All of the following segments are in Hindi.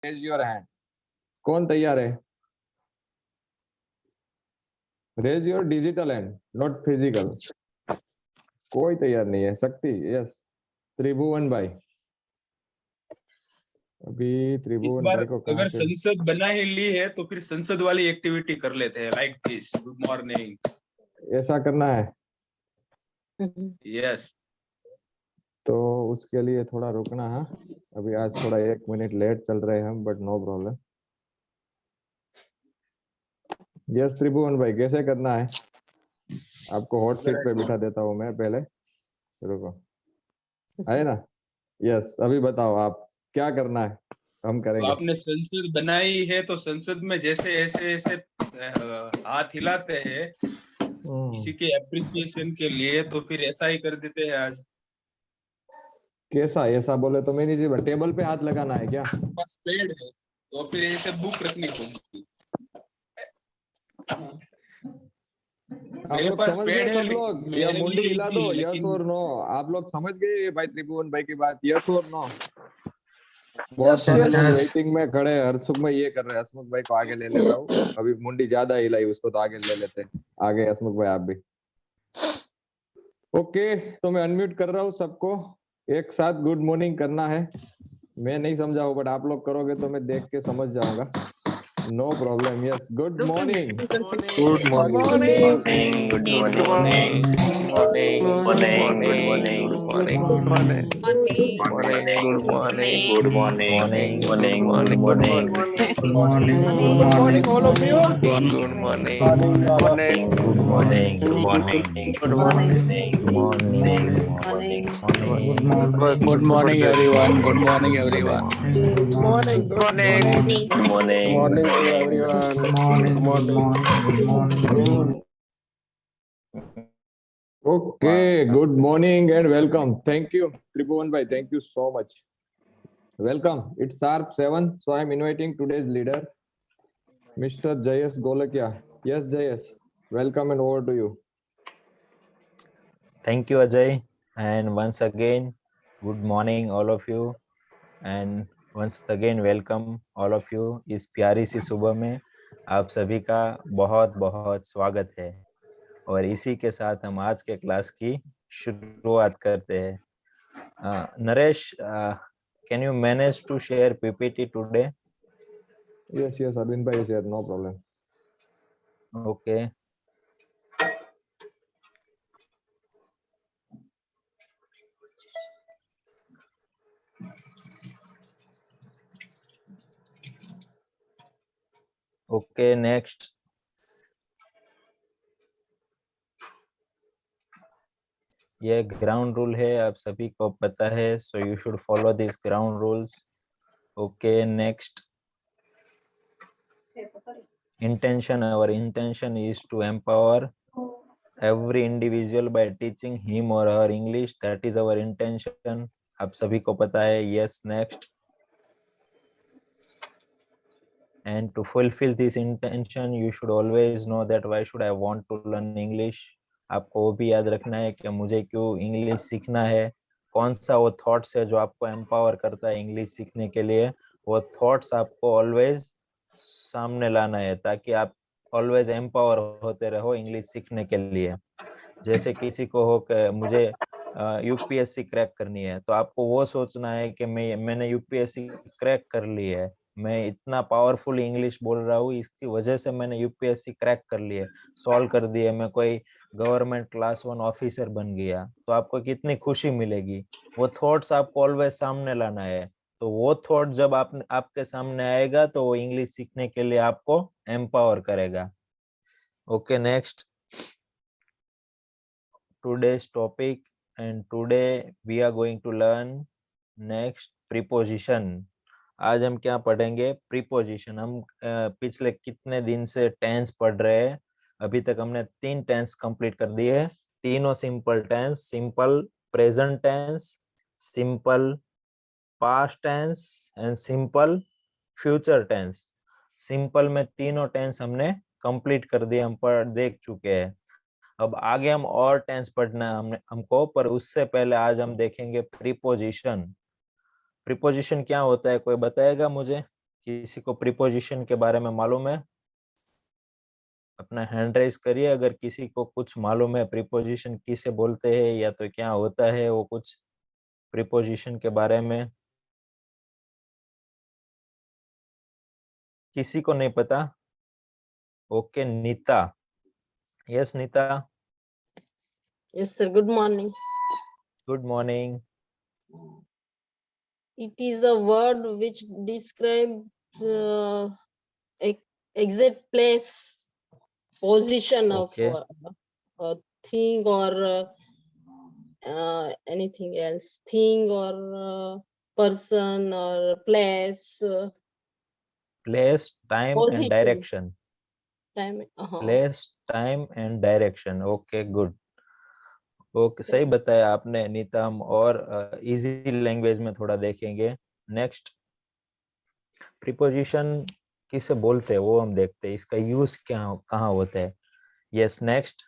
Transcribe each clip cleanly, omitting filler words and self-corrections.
Raise your hand. कौन तैयार है? Raise your digital hand, not physical. कोई तैयार नहीं है। शक्ति, यस। त्रिभुवन भाई, अभी इस त्रिभुवन बार भाई को कहाँ अगर से? संसद बना ही ली है तो फिर संसद वाली एक्टिविटी कर लेते हैं, लाइक दिस, गुड मॉर्निंग। ऐसा करना है यस। तो उसके लिए थोड़ा रुकना है। अभी आज थोड़ा 1 मिनट लेट चल रहे हैं हम, बट नो प्रॉब्लम। यस त्रिभुवन भाई, कैसे करना है? आपको हॉट सीट पे बिठा देता हूँ मैं पहले। रुको, है ना? यस, अभी बताओ आप क्या करना है, हम तो करेंगे। आपने संसद बनाई है तो संसद में जैसे ऐसे ऐसे हाथ हिलाते हैं इसी के एप्रिसिएशन के लिए, तो फिर ऐसा ही कर देते हैं आज। कैसा ऐसा बोले तो मेरी जी टेबल पे हाथ लगाना है क्या? बस पेड़ है तो फिर ऐसे बुक रखनी पड़ेगी। आप मेरे लोग पास समझ पेड़ गए है सब लेकिन लोग, या मेरे मुंडी लिए हिला इजी दो, है, यस लेकिन और नो। आप लोग समझ गए भाई त्रिभुवन भाई की बात, यस और नो? बहुत सारे लोग वेटिंग में खड़े हैं। हर्षुख में ये कर रहे हैं। हसमुख भाई को आगे ले लेता हूँ, अभी मुंडी ज्यादा हिलाई, उसको तो आगे ले लेते हैं। आगे हसमुख भाई आप भी। ओके, तो मैं अनम्यूट कर रहा हूँ सबको। एक साथ गुड मॉर्निंग करना है। मैं नहीं समझाऊँ, बट आप लोग करोगे तो मैं देख के समझ जाऊंगा। No problem. Yes, good morning. Good morning. morning, Good good morning. morning, Good morning. Good morning. morning, Good morning. morning, Good morning. Good morning. good Good morning. morning, Good morning. good Good morning, morning. good morning, Good morning, all of you. Good morning. Good morning. good morning, good morning, Good morning. morning, Good morning, everyone. Good morning, everyone. Good morning. Good morning. good Good morning, morning to everyone. Good morning. Okay, good morning and welcome. Thank you, Tribhuvan bhai. Thank you so much. Welcome. It's sharp 7, so I'm inviting today's leader, Mr. Jayesh Golakia. Yes, Jayesh. Welcome and over to you. Thank you, Ajay. And once again, good morning, all of you. And once again, welcome all of you. इस प्यारी सी सुबह में आप सभी का बहुत बहुत स्वागत है। और इसी के साथ हम आज के क्लास की शुरुआत करते हैं। Naresh, can you manage to share PPT today? Yes, Arvind bhai is here. No problem. Okay. Okay, next. ये ग्राउंड रूल है, आप सभी को पता है, so you should follow these ground rules. Okay, next. Intention. Our intention is to empower every individual by teaching him or her English. That is our intention. आप सभी को पता है. Yes, next. And to fulfill this intention, you should always know that why should I want to learn English. आपको वो भी याद रखना है कि मुझे क्यों इंग्लिश सीखना है, कौन सा वो थॉट्स है जो आपको एम्पावर करता है इंग्लिश सीखने के लिए। वो थॉट्स आपको ऑलवेज सामने लाना है ताकि आप ऑलवेज एम्पावर होते रहो इंग्लिश सीखने के लिए। जैसे किसी को हो कि मुझे यूपीएससी क्रैक करनी है, तो आपको वो सोचना है कि मैंने यूपीएससी क्रैक कर ली है, मैं इतना पावरफुल इंग्लिश बोल रहा हूँ, इसकी वजह से मैंने यूपीएससी क्रैक कर ली है, सॉल्व कर दी है, मैं कोई गवर्नमेंट क्लास 1 ऑफिसर बन गया, तो आपको कितनी खुशी मिलेगी। वो थॉट्स आपको ऑलवेज सामने लाना है। तो वो थॉट जब आपके सामने आएगा तो वो इंग्लिश सीखने के लिए आपको एम्पावर करेगा। Okay, next. Today's topic, and today we are going to learn next preposition. आज हम क्या पढ़ेंगे? प्रीपोजिशन। हम पिछले कितने दिन से टेंस पढ़ रहे हैं। अभी तक हमने 3 टेंस कंप्लीट कर दिए। तीनों simple tense, simple present tense, simple past tense and simple future tense. Simple में तीनों टेंस हमने कंप्लीट कर दिए, हम देख चुके हैं। अब आगे हम और टेंस पढ़ना है हमको, पर उससे पहले आज हम देखेंगे प्रीपोजिशन। प्रीपोजिशन क्या होता है, कोई बताएगा मुझे? किसी को प्रीपोजिशन के बारे में मालूम है? अपना हैंड रेज करिए अगर किसी को कुछ मालूम है प्रीपोजिशन किसे बोलते हैं या तो क्या होता है वो कुछ प्रीपोजिशन के बारे में। किसी को नहीं पता? Okay Neeta. Yes Neeta, Yes, sir. Good morning. Good morning. It is a word which describes exact place, position of Okay. a thing or anything else, thing or person or place, place, time and position, direction. time. Place, time and direction. Okay good. Okay सही बताया आपने नीता। हम और इजी लैंग्वेज में थोड़ा देखेंगे। नेक्स्ट, प्रीपोजिशन किसे बोलते हैं वो हम देखते हैं, इसका यूज क्या कहाँ होता है। यस नेक्स्ट,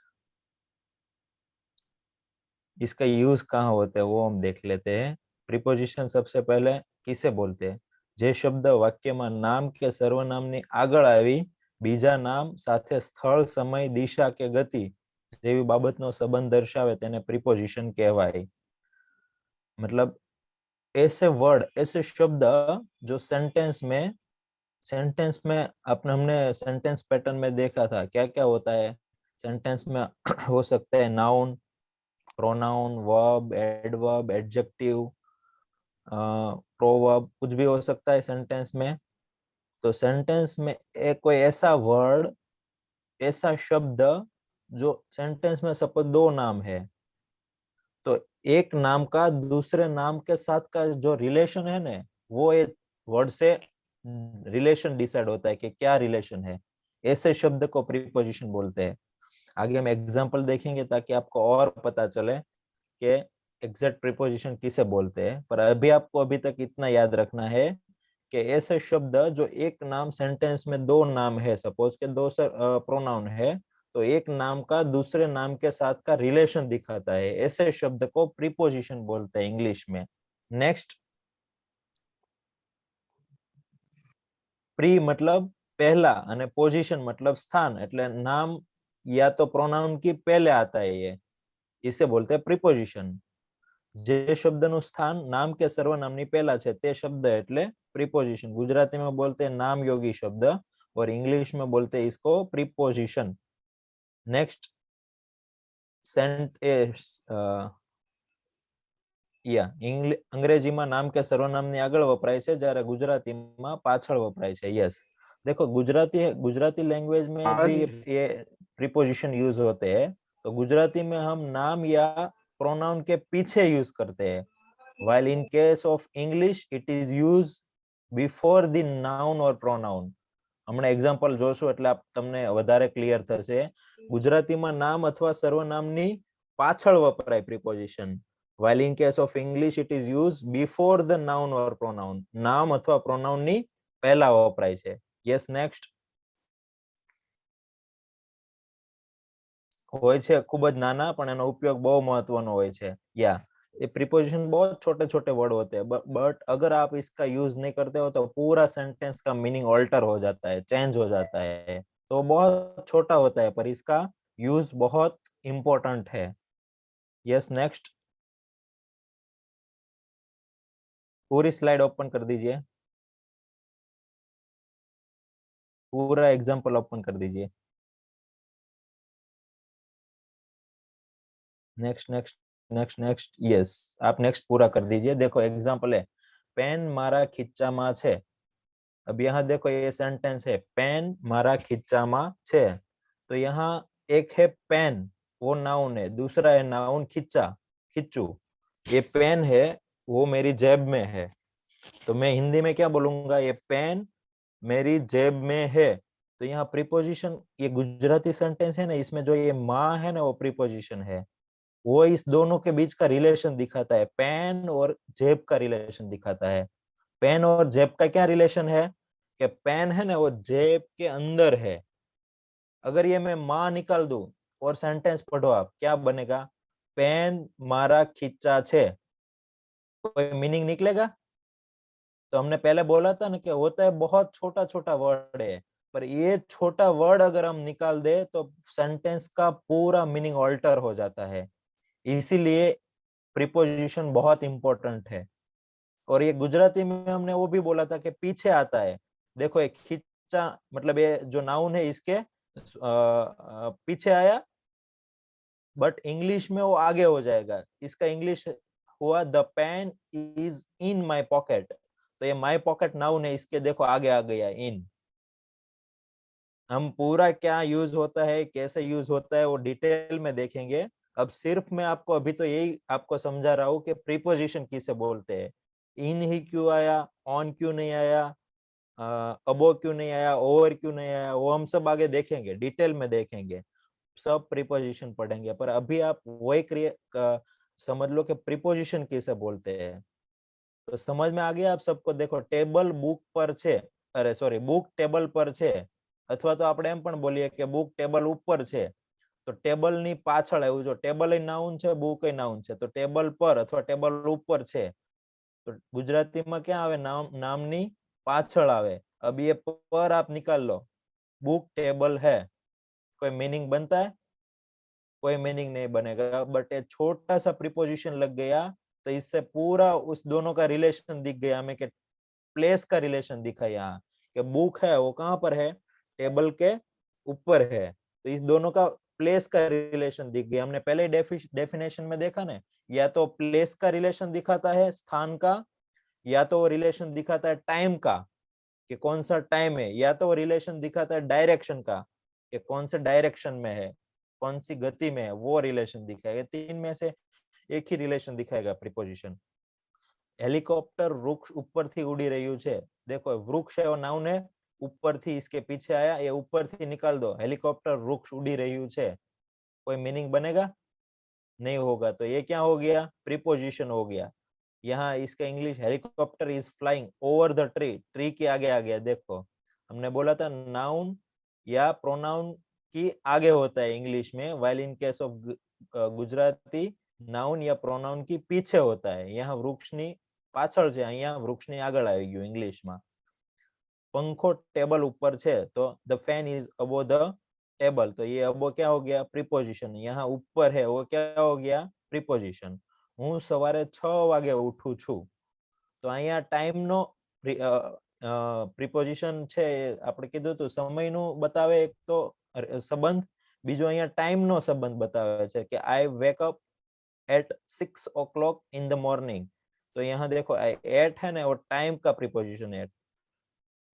इसका यूज कहाँ होता है वो हम देख लेते हैं। प्रीपोजिशन सबसे पहले किसे बोलते हैं? જે શબ્દ વાક્યમાં નામ કે સર્વનામની આગળ આવી બીજા નામ સાથે સ્થળ, સમય, દિશા કે ગતિ જેવી બાબતનો સંબંધ દર્શાવે તેને પ્રીपोजिशन કહેવાય। मतलब ऐसे वर्ड, ऐसे शब्द जो सेंटेंस में आपने हमने सेंटेंस पैटर्न में देखा था क्या क्या होता है। सेंटेंस में हो सकता है noun, pronoun, verb, adverb, adjective, proverb, कुछ भी हो सकता है सेंटेंस में। तो सेंटेंस में एक कोई ऐसा वर्ड, ऐसा शब्द जो सेंटेंस में सपोज दो नाम है तो एक नाम का दूसरे नाम के साथ का जो रिलेशन है ना वो एक वर्ड से रिलेशन डिसाइड होता है कि क्या रिलेशन है। ऐसे शब्द को प्रीपोजिशन बोलते हैं। आगे हम एग्जांपल देखेंगे ताकि आपको और पता चले कि एग्जैक्ट प्रीपोजिशन किसे बोलते हैं। पर अभी आपको अभी तक इतना याद रखना है कि ऐसे शब्द जो एक नाम, सेंटेंस में दो नाम है, सपोज के दो प्रोनाउन है तो एक नाम का दूसरे नाम के साथ का रिलेशन दिखाता है, ऐसे शब्द को प्रीपोजिशन बोलते हैं इंग्लिश में। नेक्स्ट, प्री मतलब पहला અને पोजीशन मतलब स्थान, એટલે नाम या तो प्रोनाउन की पहले आता है ये, इसे बोलते हैं प्रीपोजिशन। જે શબ્દનું સ્થાન નામ કે સર્વનામની પહેલા છે તે શબ્દ એટલે प्रीपोजिशन। गुजराती में बोलते हैं नाम योगी शब्द और इंग्लिश में बोलते हैं इसको प्रीपोजिशन। नेक्स्ट, अंग्रेजी में नाम के सर्वनामની આગળ વપરાય છે જ્યારે ગુજરાતીમાં પાછળ વપરાય છે। यस देखो गुजराती लैंग्वेज में भी ये प्रीपोजिशन यूज होते हैं। तो गुजराती में हम नाम या प्रोनाउन के पीछे यूज करते हैं, while in case of English it is used before the noun or pronoun। हमने एग्जांपल જોશું એટલે આપ તમને વધારે ક્લિયર થશે। ગુજરાતીમાં નામ અથવા સર્વનામની પાછળ વપરાય પ્રીપોઝિશન, while in case of English it is used before the noun or pronoun। નામ અથવા પ્રોનાઉનની પહેલા વપરાય છે। yes next, હોય છે ખૂબ જ નાના પણ એનો ઉપયોગ બહુ મહત્વનો હોય છે। या ये प्रीपोजिशन बहुत छोटे छोटे वर्ड होते हैं बट अगर आप इसका यूज नहीं करते हो तो पूरा सेंटेंस का मीनिंग ऑल्टर हो जाता है, चेंज हो जाता है। तो बहुत छोटा होता है पर इसका यूज बहुत इंपॉर्टेंट है। यस नेक्स्ट, पूरी स्लाइड ओपन कर दीजिए, पूरा एग्जांपल ओपन कर दीजिए। Next next next next, yes आप नेक्स्ट पूरा कर दीजिए। देखो एग्जांपल है पेन मारा खीच्चामा छे। अब यहाँ देखो ये सेंटेंस है पेन मारा खीच्चामा छे। तो यहाँ एक है पेन वो नाउन है, दूसरा है नाउन खींचा, खींचू। ये पेन है वो मेरी जेब में है, तो मैं हिंदी में क्या बोलूंगा, ये पेन मेरी जेब में है। तो यहाँ प्रीपोजिशन, ये गुजराती सेंटेंस है ना, इसमें जो ये माँ है ना वो प्रीपोजिशन है, वो इस दोनों के बीच का रिलेशन दिखाता है, पेन और जेब का रिलेशन दिखाता है। पेन और जेब का क्या रिलेशन है कि पेन है ना वो जेब के अंदर है। अगर ये मैं माँ निकाल दूं और सेंटेंस पढ़ो आप, क्या बनेगा, पेन मारा खींचा छे, कोई मीनिंग निकलेगा? तो हमने पहले बोला था ना कि होता है बहुत छोटा छोटा वर्ड है, पर ये छोटा वर्ड अगर हम निकाल दे तो सेंटेंस का पूरा मीनिंग ऑल्टर हो जाता है। इसीलिए प्रीपोजिशन बहुत इंपॉर्टेंट है। और ये गुजराती में हमने वो भी बोला था कि पीछे आता है। देखो एक खींचा मतलब ये जो नाउन है इसके पीछे आया, बट इंग्लिश में वो आगे हो जाएगा। इसका इंग्लिश हुआ the pen is in my pocket. तो ये माई पॉकेट नाउन है, इसके देखो आगे आ गया इन। हम पूरा क्या यूज होता है, कैसे यूज होता है वो डिटेल में देखेंगे। अब सिर्फ मैं आपको अभी तो यही आपको समझा रहा हूँ कि प्रीपोजिशन किसे बोलते हैं। इन ही क्यों आया, ऑन क्यों नहीं आया, अबो क्यों नहीं आया, ओवर क्यों नहीं आया, वो हम सब आगे देखेंगे, डिटेल में देखेंगे, सब प्रीपोजिशन पढ़ेंगे। पर अभी आप वही समझ लो कि प्रीपोजिशन किसे बोलते हैं। तो समझ में आ गया आप सबको। देखो टेबल बुक पर छे, अरे सॉरी बुक टेबल पर छे, अथवा तो આપણે એમ પણ બોલીએ કે બુક ટેબલ ઉપર છે। તો ટેબલ ની પાછળ આવ્યું, જો ટેબલ એ નાઉન છે, બુક એ નાઉન છે, તો ટેબલ પર અથવા ટેબલ ઉપર છે। तो गुजराती में क्या आवे, नाम नामनी पाछळ आवे। अब ये पर आप निकाल लो, बुक टेबल है, कोई मीनिंग बनता है? कोई मीनिंग नहीं बनेगा। बट ये छोटा सा प्रीपोजिशन लग गया तो इससे पूरा उस दोनों का रिलेशन दिख गया हमें, कि प्लेस का रिलेशन दिखा यहाँ कि बुक है वो कहाँ पर है, टेबल के ऊपर है। तो इस दोनों का प्लेस का रिलेशन दिख गया। हमने पहले डेफिनेशन में देखा ना, या तो प्लेस का रिलेशन दिखाता है स्थान का, या तो रिलेशन दिखाता है टाइम का कि कौन सा टाइम है, या तो रिलेशन दिखाता है डायरेक्शन का कि कौन से डायरेक्शन में है, कौन सी गति में है, वो रिलेशन दिखाएगा। तीन में से एक ही रिलेशन दिखाएगा प्रीपोजिशन। हेलिकॉप्टर वृक्ष ऊपर थी उड़ी रही है, देखो वृक्ष है वो नाउन है, ऊपर थी इसके पीछे आया, ये ऊपर थी निकाल दो, हेलिकॉप्टर वृक्ष उड़ी रही है, कोई मीनिंग बनेगा? नहीं होगा। तो ये क्या हो गया, प्रीपोजिशन हो गया। यहाँ इसका English helicopter is flying over the tree, tree के आगे आ गया। देखो हमने बोला था नाउन या प्रोनाउन की आगे होता है इंग्लिश में, while in case of Gujarati noun या प्रोनाउन की पीछे होता है। यहाँ वृक्षनी पाछળ છે, અહીંયા વૃક્ષની આગળ આવી ગયું ઇંગ્લિશમાં। पंखो टेबल ऊपर છે तो the fan is above the table, तो ये अबो क्या हो गया, प्रीपोजिशन। यहाँ ऊपर है वो क्या हो गया, प्रीपोजिशन। હું સવારે 6 વાગે ઉઠું છું, તો અહીંયા ટાઈમનો પ્રીપોઝિશન છે, આપણે કીધું તો સમયનું બતાવે એક તો સંબંધ, બીજો અહીંયા ટાઈમનો સંબંધ બતાવે છે કે I wake up at 6 o'clock in the morning। तो यहाँ देखो एट है ना, वो टाइम का प्रीपोजिशन है।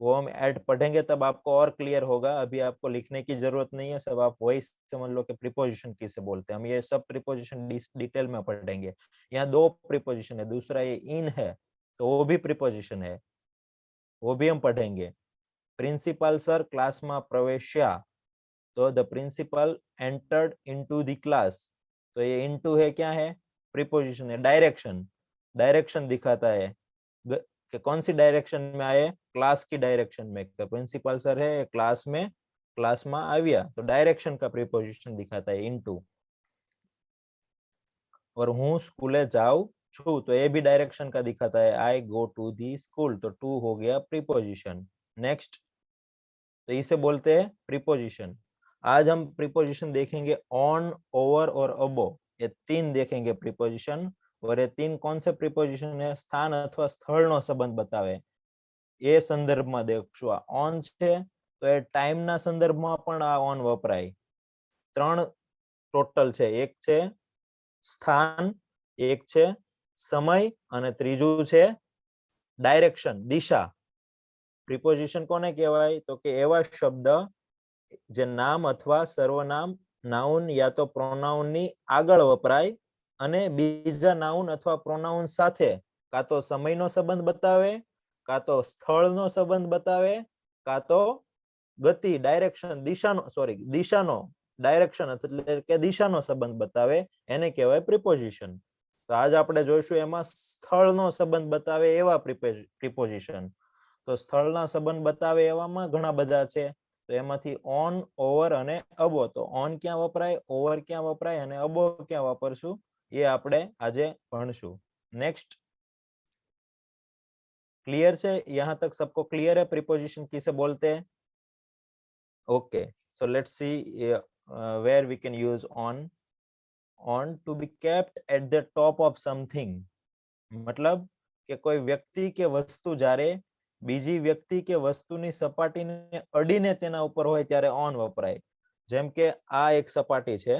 वो हम एट पढ़ेंगे तब आपको और क्लियर होगा, अभी आपको लिखने की जरूरत नहीं है, सब आप वही समझ लो कि प्रीपोजिशन किसे बोलते हैं। हम ये सब प्रीपोजिशन डिटेल में पढ़ेंगे। यहाँ दो प्रीपोजिशन है, दूसरा ये इन है तो वो भी प्रीपोजिशन है, वो भी हम पढ़ेंगे। प्रिंसिपल सर क्लास में प्रवेश्या, तो the principal entered into the class, तो ये इनटू है क्या है, प्रीपोजिशन है। डायरेक्शन, डायरेक्शन दिखाता है कि कौन सी डायरेक्शन में आए, क्लास की डायरेक्शन में। प्रिंसिपल सर है क्लास में आविया, तो डायरेक्शन का प्रीपोजिशन दिखाता है इनटू। और हूँ स्कूले जाऊं छू, तो ये भी डायरेक्शन का दिखाता है, आई गो टू दी स्कूल, तो टू हो गया प्रीपोजिशन। नेक्स्ट, तो इसे बोलते हैं प्रीपोजिशन। आज हम प्रीपोजिशन देखेंगे ऑन, ओवर और अबो, ये तीन देखेंगे प्रीपोजिशन। और ये तीन कौन से प्रीपोजिशन है, स्थान अथवा स्थळનો સંબંધ बतावे એ સંદર્ભમાં देखशुं। आ ऑन છે તો એ ટાઈમના સંદર્ભમાં પણ આ ऑन વપરાય। ત્રણ ટોટલ છે, એક છે સ્થાન, એક છે સમય અને ત્રીજું છે ડાયરેક્શન, દિશા। પ્રીપોઝિશન કોને કહેવાય, તો કે એવા શબ્દ જે નામ અથવા સર્વનામ, નાઉન યા તો પ્રોનાઉન ની આગળ વપરાય અને બીજા નાઉન અથવા પ્રોનાઉન સાથે કાં તો સમયનો સંબંધ બતાવે, કાં તો સ્થળનો સંબંધ બતાવે, કાં તો ગતિ, ડાયરેક્શન, દિશાનો ડાયરેક્શન એટલે કે દિશાનો સંબંધ બતાવે, એને કહેવાય પ્રીપોઝિશન। તો આજ આપણે જોઈશું એમાં સ્થળનો સંબંધ બતાવે એવા પ્રીપોઝિશન। તો સ્થળના સંબંધ બતાવે એવામાં ઘણા બધા છે, તો એમાંથી ઓન, ઓવર અને અબો। તો ઓન ક્યાં વપરાય, ઓવર ક્યાં વપરાય અને અબો ક્યાં વાપરશું, એ આપણે આજે ભણશું। નેક્સ્ટ, क्लियर है? यहाँ तक सबको क्लियर है प्रीपोजिशन किसे बोलते हैं? Okay, so let's see where we can use on. On to be kept at the top of something, मतलब કે કોઈ વ્યક્તિ કે વસ્તુ જ્યારે બીજી વ્યક્તિ કે વસ્તુની સપાટીને અડીને તેના ઉપર હોય ત્યારે ઓન વપરાય. જેમ કે આ એક સપાટી છે,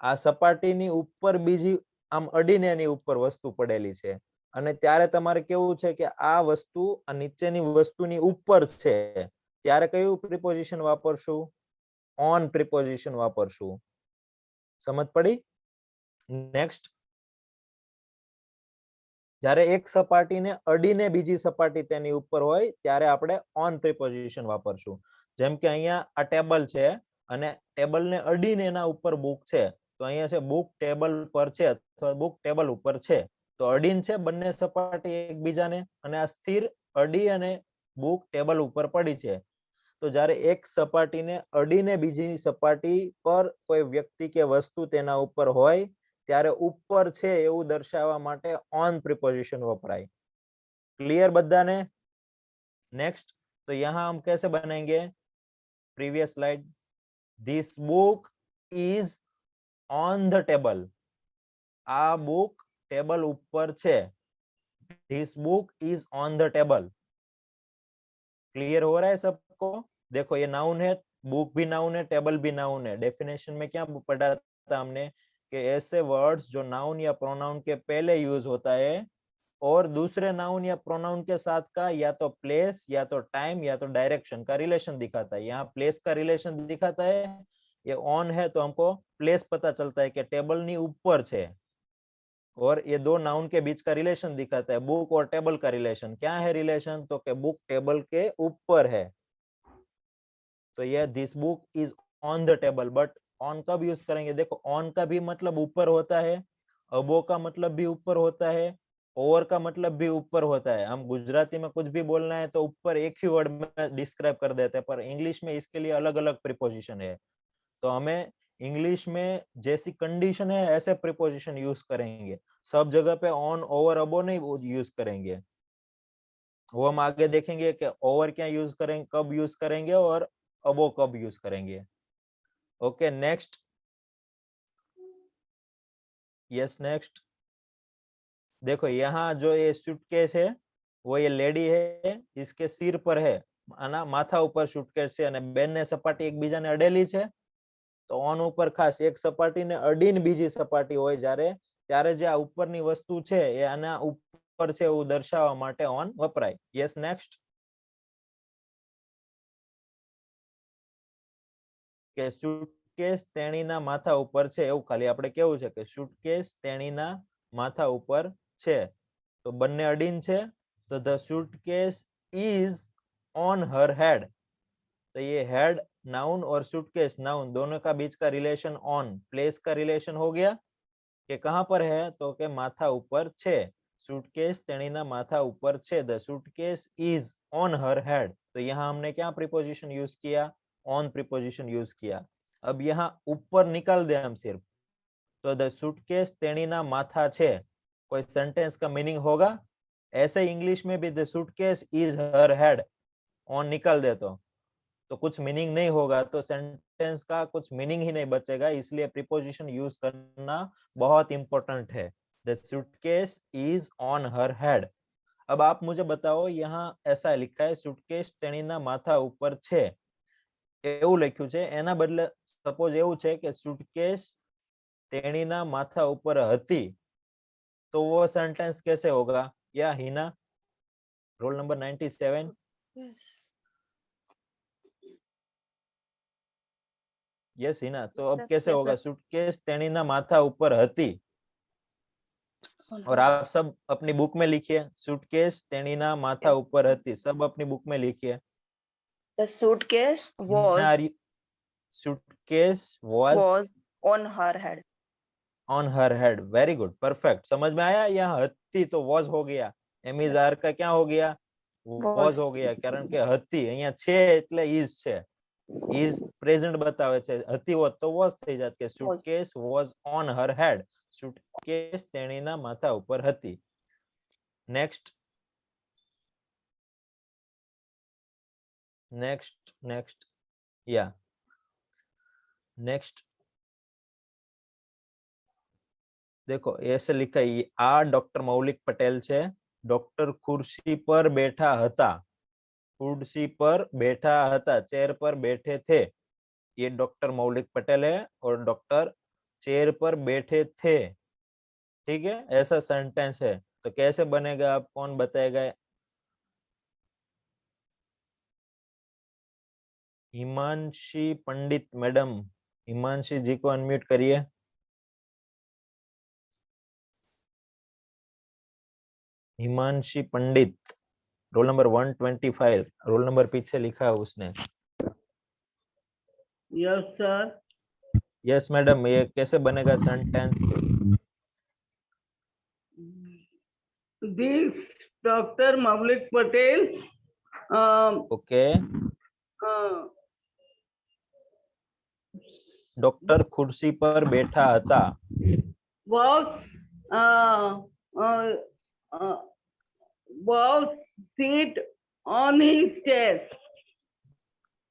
આ સપાટીની ઉપર બીજી આમ અડીને એની ઉપર વસ્તુ પડેલી છે અને ત્યારે તમારે કેવું છે કે આ વસ્તુ આ નીચેની વસ્તુની ઉપર છે, ત્યારે કયું પ્રિપોઝિશન વાપરશું? ઓન પ્રિપોઝિશન વાપરશું. સમજ પડી? નેક્સ્ટ, જ્યારે એક સપાટીને અડીને બીજી સપાટી તેની ઉપર હોય ત્યારે આપણે ઓન પ્રિપોઝિશન વાપરશું. જેમ કે અહીંયા આ ટેબલ છે અને ટેબલને અડીને એના ઉપર બુક છે, તો અહીંયા છે બુક ટેબલ પર છે અથવા બુક ટેબલ ઉપર છે. તો અડીન છે બંને સપાટી એકબીજાને અને આ સ્થિર અડી અને બુક ટેબલ ઉપર પડી છે. તો જ્યારે એક સપાટીને અડીને બીજી સપાટી પર કોઈ વ્યક્તિ કે વસ્તુ તેના ઉપર હોય ત્યારે ઉપર છે એવું દર્શાવવા માટે ઓન प्रीपोजिशन वपराय. क्लियर बधाने? नेक्स्ट, तो यहां हम कैसे बनाएंगे? Previous slide, this book is on the table. आ बुक टेबल ऊपर छे. This book is on the table. Clear हो रहा है सबको? देखो ये नाउन है, बुक भी नाउन है, टेबल भी नाउन है. डेफिनेशन में क्या पढ़ा था हमने कि ऐसे वर्ड्स जो नाउन या प्रोनाउन के पहले यूज होता है और दूसरे नाउन या प्रोनाउन के साथ का या तो प्लेस या तो टाइम या तो डायरेक्शन का रिलेशन दिखाता है. यहाँ प्लेस का रिलेशन दिखाता है, ये ऑन है तो हमको प्लेस पता चलता है कि टेबल नी ऊपर है, और ये दो नाउन के बीच का रिलेशन दिखाता है, बुक और टेबल का रिलेशन. क्या है रिलेशन? तो कि बुक टेबल के ऊपर है. तो ये this book is on the table. But on कब यूज करेंगे? देखो ऑन का भी मतलब ऊपर होता है, अबो का मतलब भी ऊपर होता है, ओवर का मतलब भी ऊपर होता है. हम गुजराती में कुछ भी बोलना है तो ऊपर एक ही वर्ड में डिस्क्राइब कर देते हैं, पर इंग्लिश में इसके लिए अलग अलग प्रीपोजिशन है. तो हमें इंग्लिश में जैसी कंडीशन है ऐसे प्रीपोजिशन यूज करेंगे. सब जगह पे ऑन ओवर अबो नहीं यूज करेंगे. वो हम आगे देखेंगे कि ओवर क्या यूज करेंगे, कब यूज करेंगे और अबो कब यूज करेंगे. Okay, next. Yes, next. देखो यहाँ जो ये सूटकेस है वो ये लेडी है, इसके सिर पर है, आना माथा ऊपर सूटकेस છે અને બેનને સપાટી એકબીજાને અડેલી છે. તો ઓન ઉપર ખાસ એક સપાટીને અડીને બીજી સપાટી હોય ત્યારે જે આ ઉપરની વસ્તુ છે એ આના ઉપર છે એવું દર્શાવવા માટે ઓન વપરાય. Yes, next. કે सूटकेस તેણીના માથા ઉપર છે એવું ખાલી આપણે કેવું છે કે सूटकेस તેણીના માથા ઉપર છે. તો બંને અડીન છે तो the suitcase is on her head. तो ये head नाउन और suitcase नाउन दोनों का बीच का रिलेशन ऑन, प्लेस का रिलेशन हो गया कि कहां पर है तो के माथा ऊपर छे. suitcase तेणीना माथा ऊपर छे. the suitcase is on her head. तो यहाँ हमने क्या प्रीपोजिशन यूज किया? ऑन प्रीपोजिशन यूज किया. अब यहाँ ऊपर निकाल दे हम सिर्फ, तो the suitcase तेणीना माथा छे, कोई सेंटेंस का मीनिंग होगा? ऐसे इंग्लिश में भी the suitcase is her head on निकाल दे तो कुछ मीनिंग नहीं होगा, तो सेंटेंस का कुछ मीनिंग ही नहीं बचेगा. इसलिए प्रीपोजिशन यूज करना बहुत इंपॉर्टेंट है. the suitcase is on her head. अब आप मुझे बताओ, यहाँ ऐसा लिखा है suitcase તેણીના માથા ઉપર છે એવું લખ્યું છે, એના બદલે સપોઝ એવું છે કે suitcase તેણીના માથા ઉપર હતી, तो वो सेंटेंस कैसे होगा? या Hina, roll number 97. Yes Hina, तो अब कैसे होगा? सूटकेस तेणीना माथा ऊपर हती. और आप सब अपनी बुक में लिखिए, सूटकेस तेणीना माथा ऊपर हती. सब अपनी बुक में लिखिए. The suitcase suitcase was on her head. on her head. Very good, perfect. समझ में आया? यहाँ हती तो was हो गया, एमिजार का क्या हो गया? was हो गया, कारण के हती અહીંયા છે એટલે is છે, is પ્રેઝન્ટ બતાવે છે. હતી હોત તો was થઈ જાત કે suitcase was on her head. suitcase તેણીના માથા ઉપર હતી. નેક્સ્ટ. नेक्स्ट या नेक्स्ट देखो ऐसे लिखा है आ डॉक्टर मौलिक पटेल छे डॉक्टर खुर्सी पर बैठा हता कुर्सी पर बैठा हता चेयर पर बैठे थे ये डॉक्टर मौलिक पटेल है और डॉक्टर चेयर पर बैठे थे ठीक है ऐसा सेंटेंस है तो कैसे बनेगा आप कौन बताएगा हिमांशी पंडित मैडम हिमांशी जी को अनम्यूट करिए हिमांशी पंडित रोल नंबर 125 रोल नंबर पीछे लिखा है उसने यस सर यस मैडम ये कैसे बनेगा sentence this doctor Maulik Patel okay doctor कुर्सी पर बैठा हता was sit on his chair.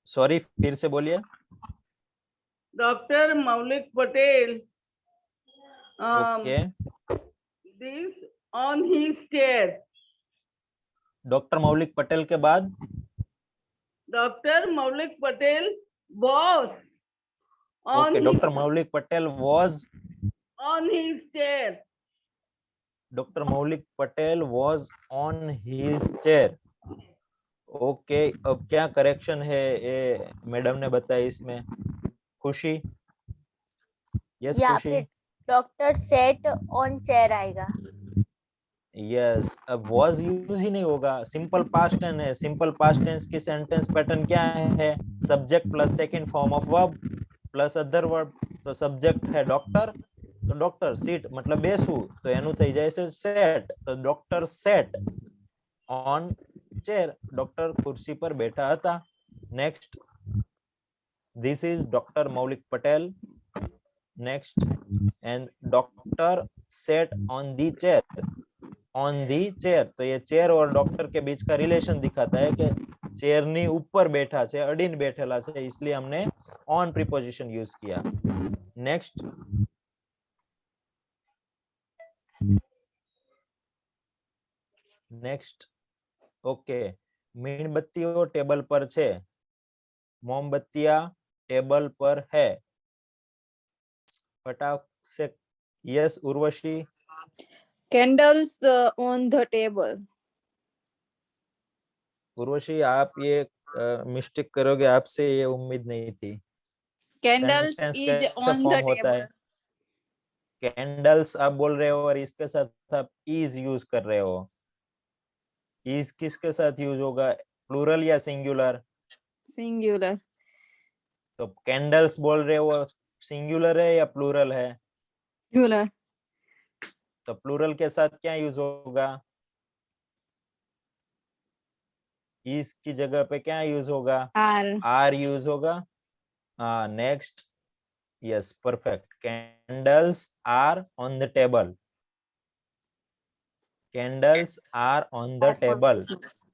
Sorry फिर से बोलिए doctor Maulik Patel okay this on his chair. Doctor Maulik Patel के बाद doctor Maulik Patel was on okay doctor Maulik Patel was on his chair. Doctor Maulik Patel was on his chair okay अब क्या करेक्शन है ये मैडम ने बताया इसमें खुशी यस या खुशी फिर डॉक्टर सेट ऑन चेयर आएगा यस अब वाज यूज ही नहीं होगा सिंपल पास्ट टेंस है सिंपल पास्ट टेंस की सेंटेंस पैटर्न क्या है subject plus second form of verb plus other verb तो सब्जेक्ट है डॉक्टर तो डॉक्टर सीट मतलब બેસવું તો એનું થઈ જાય છે સેટ તો doctor sat on chair doctor ખુરશી પર બેઠા હતા next this is doctor Maulik Patel next and doctor set on the chair तो ये चेयर और डॉक्टर के बीच का रिलेशन दिखाता है कि चेयर नी ऊपर बैठा છે અડીને બેઠેલા છે इसलिए हमने ऑन प्रीपोजिशन यूज किया नेक्स्ट नेक्स्ट ओके मीणबत्तीओ टेबल पर छे मोमबत्तियां टेबल पर है फटाक से yes Urvashi Candles on the table. Urvashi आप ये मिस्टेक करोगे आपसे ये उम्मीद नहीं थी Candles सेंटेंस is कैसे on the फॉर्म होता table. है कैंडल्स आप बोल रहे हो और इसके साथ आप इज यूज कर रहे हो इज किसके साथ यूज होगा प्लूरल या सिंगुलर Singular. तो कैंडल्स बोल रहे हो सिंगुलर है या प्लूरल है Singular. तो प्लूरल के साथ क्या यूज होगा इस की जगह पे क्या यूज होगा Are. आर यूज होगा हाँ next yes perfect candles are on the table candles are on the table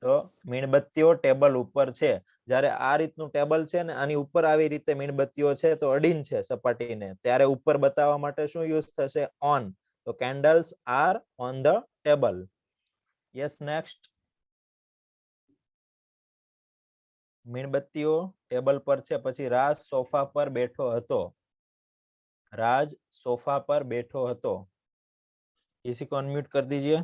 तो મીણબત્તીઓ ટેબલ ઉપર છે જ્યારે આ રીતનું ટેબલ છે ને આની ઉપર આવી રીતે મીણબત્તીઓ છે તો અડીન છે સપાટીને ત્યારે ઉપર બતાવવા માટે શું યુઝ થશે ઓન તો candles are on the table yes next મીણબત્તીઓ ટેબલ પર છે પછી રાજ સોફા પર બેઠો હતો राज सोफा पर बैठो हतो किसी को अनम्यूट कर दीजिए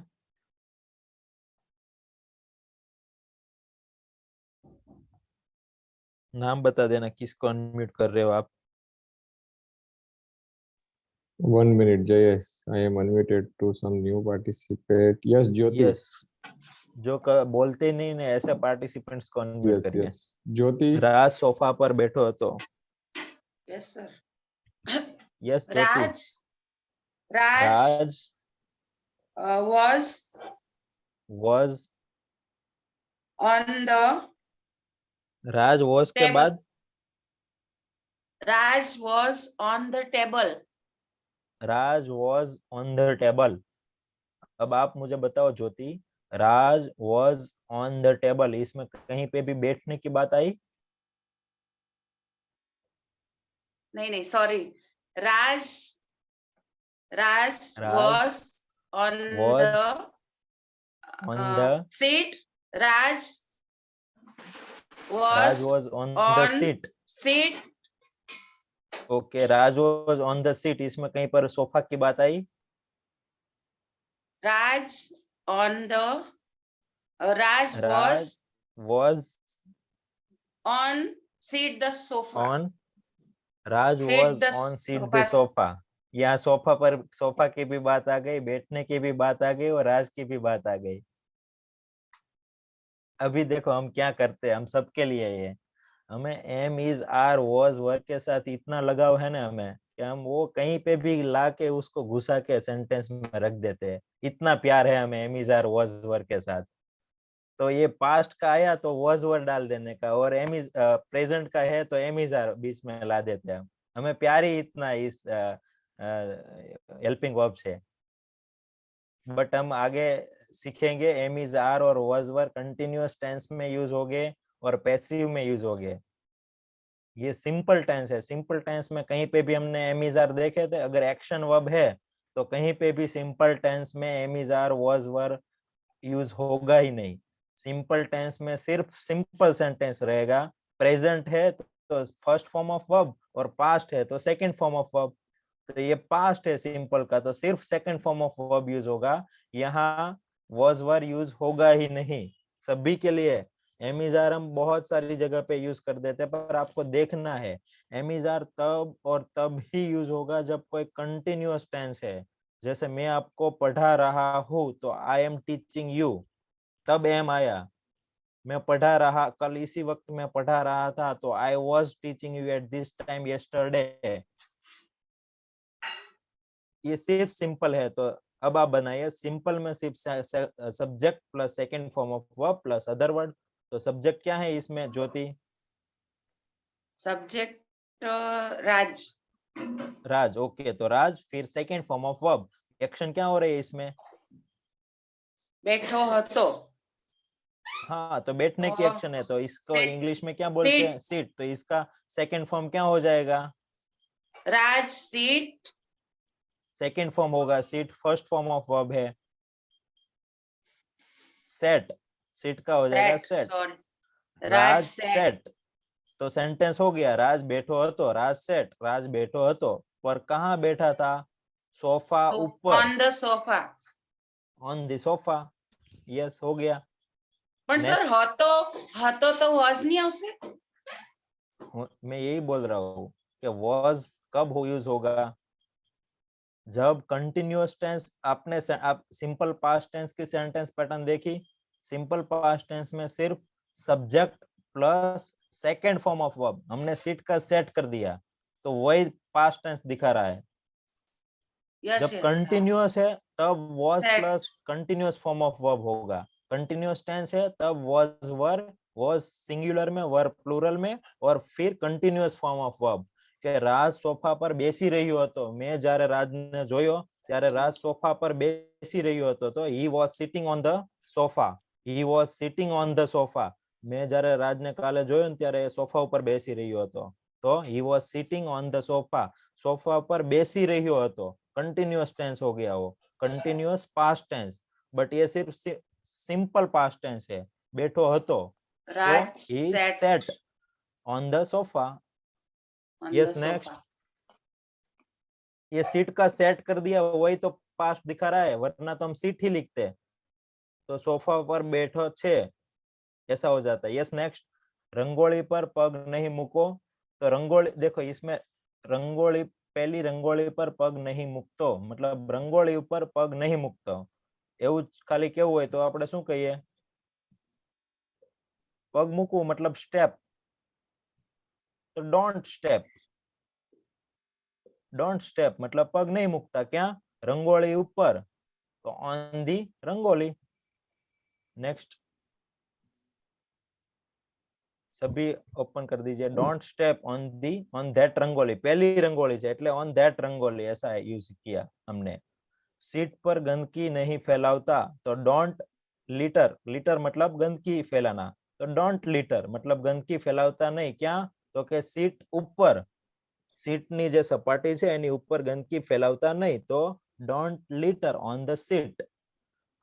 नाम बता देना किसको अनम्यूट कर रहे हो आप 1 minute, Jayesh. I am unmuted to some new participant. Yes, Jyoti. Yes जो बोलते नहीं ने ऐसे पार्टिसिपेंट्स को अनम्यूट Yes, करिए yes. Jyoti. राज सोफा पर बैठो हतो Yes, sir. Yes Jyoti Raj Raj was on the Raj was के table. बाद Raj was on the table. Raj was on the table अब आप मुझे बताओ ज्योति राज वॉज ऑन द टेबल, इसमें कहीं पे भी बैठने की बात आई? नहीं नहीं sorry, Raj Raj Raj was on was the on the seat. Raj Raj was was on the on seat. seat. Okay, Raj was on the seat, इसमें कहीं पर सोफा की बात आई? Raj on the Raj Raj was on seat the sofa. on Raj Seat was the on seat the sofa. sofa. यहाँ सोफा पर सोफा की भी बात आ गई, बैठने की भी बात आ गई और राज की भी बात आ गई। अभी देखो हम क्या करते हैं, हम सबके लिए ये हमें am is are was were के साथ इतना लगाव है ना हमें कि हम वो कहीं पे भी ला के उसको घुसा के सेंटेंस में रख देते हैं। इतना प्यार है हमें am is are was were के साथ। तो ये पास्ट का आया तो वॉज वर्ड डाल देने का, और एम इज प्रेजेंट का है तो एम इज आर बीच में ला देते हैं। हमें प्यार ही इतना इस हेल्पिंग वर्ब से। बट हम आगे सीखेंगे एम इज आर और वॉज वर कंटिन्यूअस टेंस में यूज होंगे और पैसिव में यूज होंगे। ये सिंपल टेंस है। सिंपल टेंस में कहीं पे भी हमने एम इज आर देखे थे, अगर एक्शन वर्ब है तो कहीं पे भी सिंपल टेंस में am is are was were use होगा ही नहीं। सिंपल टेंस में सिर्फ सिंपल सेंटेंस रहेगा। प्रेजेंट है तो फर्स्ट फॉर्म ऑफ वर्ब और पास्ट है तो सेकंड फॉर्म ऑफ वर्ब। तो ये पास्ट है सिंपल का तो सिर्फ second form of verb use होगा, यहाँ वॉज वर यूज होगा ही नहीं। सभी के लिए एम इज आर हम बहुत सारी जगह पे यूज कर देते हैं, पर आपको देखना है एम इज आर तब और तब ही यूज होगा जब कोई कंटिन्यूअस टेंस है। जैसे मैं आपको पढ़ा रहा हूँ तो आई एम टीचिंग यू, तब एम आया। मैं पढ़ा रहा, कल इसी वक्त मैं पढ़ा रहा था तो I was teaching you at this time yesterday. ये सिर्फ सिंपल है। तो अब आप बनाइए सिंपल में सिर्फ subject plus second form of verb plus other word. तो सब्जेक्ट क्या है इसमें ज्योति? सब्जेक्ट राज। राज, ओके। तो राज फिर second form of verb. Action क्या हो रही है इसमें? बैठो हो तो। हाँ, तो बैठने की एक्शन है तो इसको इंग्लिश में क्या बोलते हैं? सीट। तो इसका सेकंड फॉर्म क्या हो जाएगा? राज सीट। सेकंड फॉर्म होगा seat, first form of verb है सेट। सीट का हो जाएगा सेट। राज सेट। तो सेंटेंस हो गया, राज बैठो हतो, राज सेट, राज बैठो हतो। पर कहाँ बैठा था? सोफा ऊपर। On the sofa. On the sofa, yes हो गया। पर सर हतो तो वॉज नहीं आवશે। मैं यही बोल रहा हूँ कि वॉज कब यूज होगा? जब कंटिन्यूअस टेंस। आपने आप सिंपल पास्ट टेंस की सेंटेंस पैटर्न देखी? सिंपल पास्ट टेंस में सिर्फ subject plus second form of verb, हमने सीट का सेट कर दिया तो वही पास्ट टेंस दिखा रहा है। जब कंटिन्यूअस है तब was plus continuous form of verb होगा। कंटिन्यूअस टेंस है तब वॉज वर, वॉज सिंगुलर में, वर प्लूरल में, और फिर कंटिन्यूअस फॉर्म ऑफ वर्ब। કે રાજ સોફા પર બેસી રહ્યો હતો, મેં જ્યારે રાજને જોયો ત્યારે રાજ સોફા પર બેસી રહ્યો હતો તો he was sitting on the sofa. He was sitting on the sofa. મેં જ્યારે રાજને કાલે જોયો ને ત્યારે સોફા ઉપર બેસી રહ્યો હતો તો he was sitting on the sofa. Sofa પર બેસી રહ્યો હતો, कंटिन्यूअस टेंस हो गया वो, कंटिन्यूअस पास्ट टेंस। बट ये सिर्फ सिंपल पास्ट टेंस है। बैठो હતો तो he sat on the sofa. Yes next. ये सीट का सेट कर दिया, वही तो पास्ट दिखा रहा है, वरना तो हम सीट ही लिखते। तो सोफा पर बैठो छे ऐसा हो जाता है। Yes next. रंगोली पर पग नहीं मूको। तो रंगोली देखो, इसमें रंगोली, पहली रंगोली पर पग नहीं मूकतो मतलब रंगोली ऊपर पग नहीं मूकतो। એવું ખાલી કેવું હોય તો આપણે શું કહીએ? પગ મૂકવું मतलब स्टेप। तो डोंट स्टेप। डोंट स्टेप मतलब पग नहीं मुकता क्या? रंगोली ऊपर, तो ऑन दी रंगोली। नेक्स्ट, सभी ओपन कर दीजिए। Don't step on the, on that rangoli, पहली रंगोली है એટલે ऑन दैट रंगोली ऐसा यूज किया हमने। सीट पर गंदगी नहीं फैलावता तो डोंट लिटर, लिटर मतलब गंदगी फैलाना, तो डोंट लिटर मतलब गंदगी फैलावता नहीं. क्या? तो કે સીટ ઉપર, સીટની જે સપાટી છે એની ઉપર ગંદકી ફેલાવતા નહીં, તો don't litre on the seat.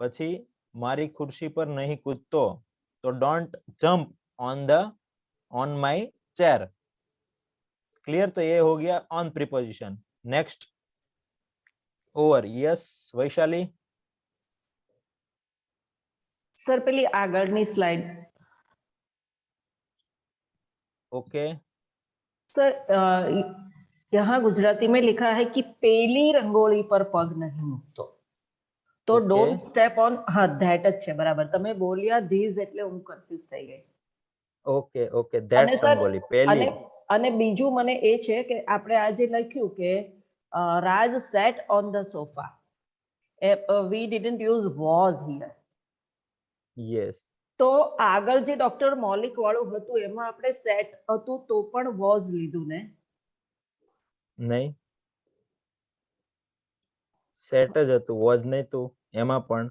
પછી મારી ખુરશી પર નહીં કૂદતો, તો don't jump on my chair. Clear? तो ये हो गया on preposition. Next over. Yes Vaishali. Sir પેલી આગળની સ્લાઇડ. ओके. सर यहाँ गुजराती में लिखा है कि पेली रंगोली पर पग नहीं मूकतो, तो डोंट स्टेप ऑन. हाँ दैट જ છે બરાબર. તમે બોલ્યા ધીઝ એટલે હું કન્ફ્યુઝ થઈ ગઈ. ઓકે ઓકે ધેટ રંગોલી પેલી. અને બીજું મને એ છે કે આપણે આજે લખ્યું કે Raj sat on the sofa, we didn't use was here. Yes. તો આગળ જે ડોક્ટર મૌલિક વાળું હતું એમાં આપણે સેટ હતું તો પણ વોઝ લીધું ને? નહીં, સેટ જ હતું, વોઝ નહીં. તું એમાં પણ